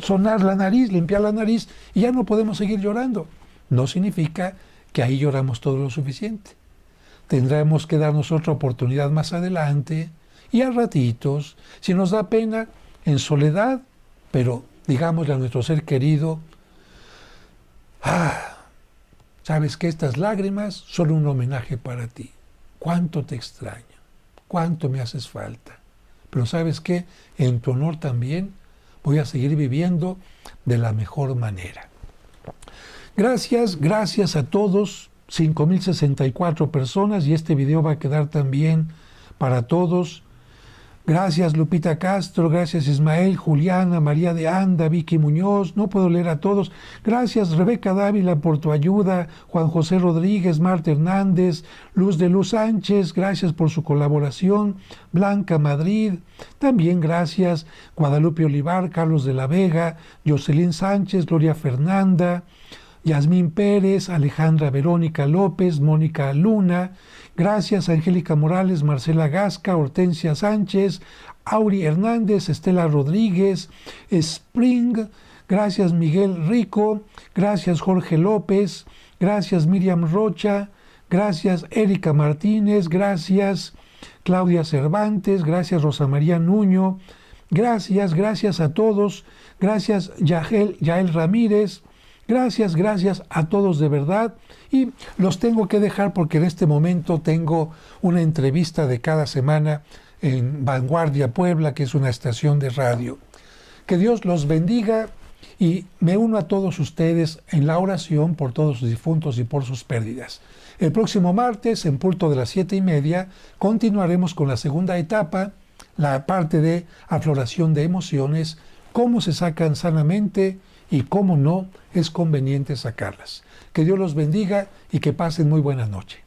sonar la nariz, limpiar la nariz, y ya no podemos seguir llorando. No significa que ahí lloramos todo lo suficiente. Tendremos que darnos otra oportunidad más adelante, y a ratitos, si nos da pena, en soledad, pero digámosle a nuestro ser querido: sabes que estas lágrimas son un homenaje para ti. Cuánto te extraño, cuánto me haces falta. Pero ¿sabes qué? En tu honor también voy a seguir viviendo de la mejor manera. Gracias a todos, 5,064 personas, y este video va a quedar también para todos. Gracias Lupita Castro, gracias Ismael, Juliana, María de Anda, Vicky Muñoz, no puedo leer a todos. Gracias Rebeca Dávila por tu ayuda, Juan José Rodríguez, Marta Hernández, Luz de Luz Sánchez, gracias por su colaboración, Blanca Madrid, también gracias Guadalupe Olivar, Carlos de la Vega, Jocelyn Sánchez, Gloria Fernanda, Yasmín Pérez, Alejandra Verónica López, Mónica Luna. Gracias Angélica Morales, Marcela Gasca, Hortensia Sánchez, Auri Hernández, Estela Rodríguez, Spring. Gracias Miguel Rico. Gracias Jorge López. Gracias Miriam Rocha. Gracias Erika Martínez. Gracias Claudia Cervantes. Gracias Rosa María Nuño. Gracias a todos. Gracias Yael Ramírez. Gracias a todos de verdad. Y los tengo que dejar porque en este momento tengo una entrevista de cada semana en Vanguardia Puebla, que es una estación de radio. Que Dios los bendiga, y me uno a todos ustedes en la oración por todos sus difuntos y por sus pérdidas. El próximo martes, en punto de las 7:30, continuaremos con la segunda etapa, la parte de afloración de emociones, cómo se sacan sanamente y cómo no es conveniente sacarlas. Que Dios los bendiga y que pasen muy buena noche.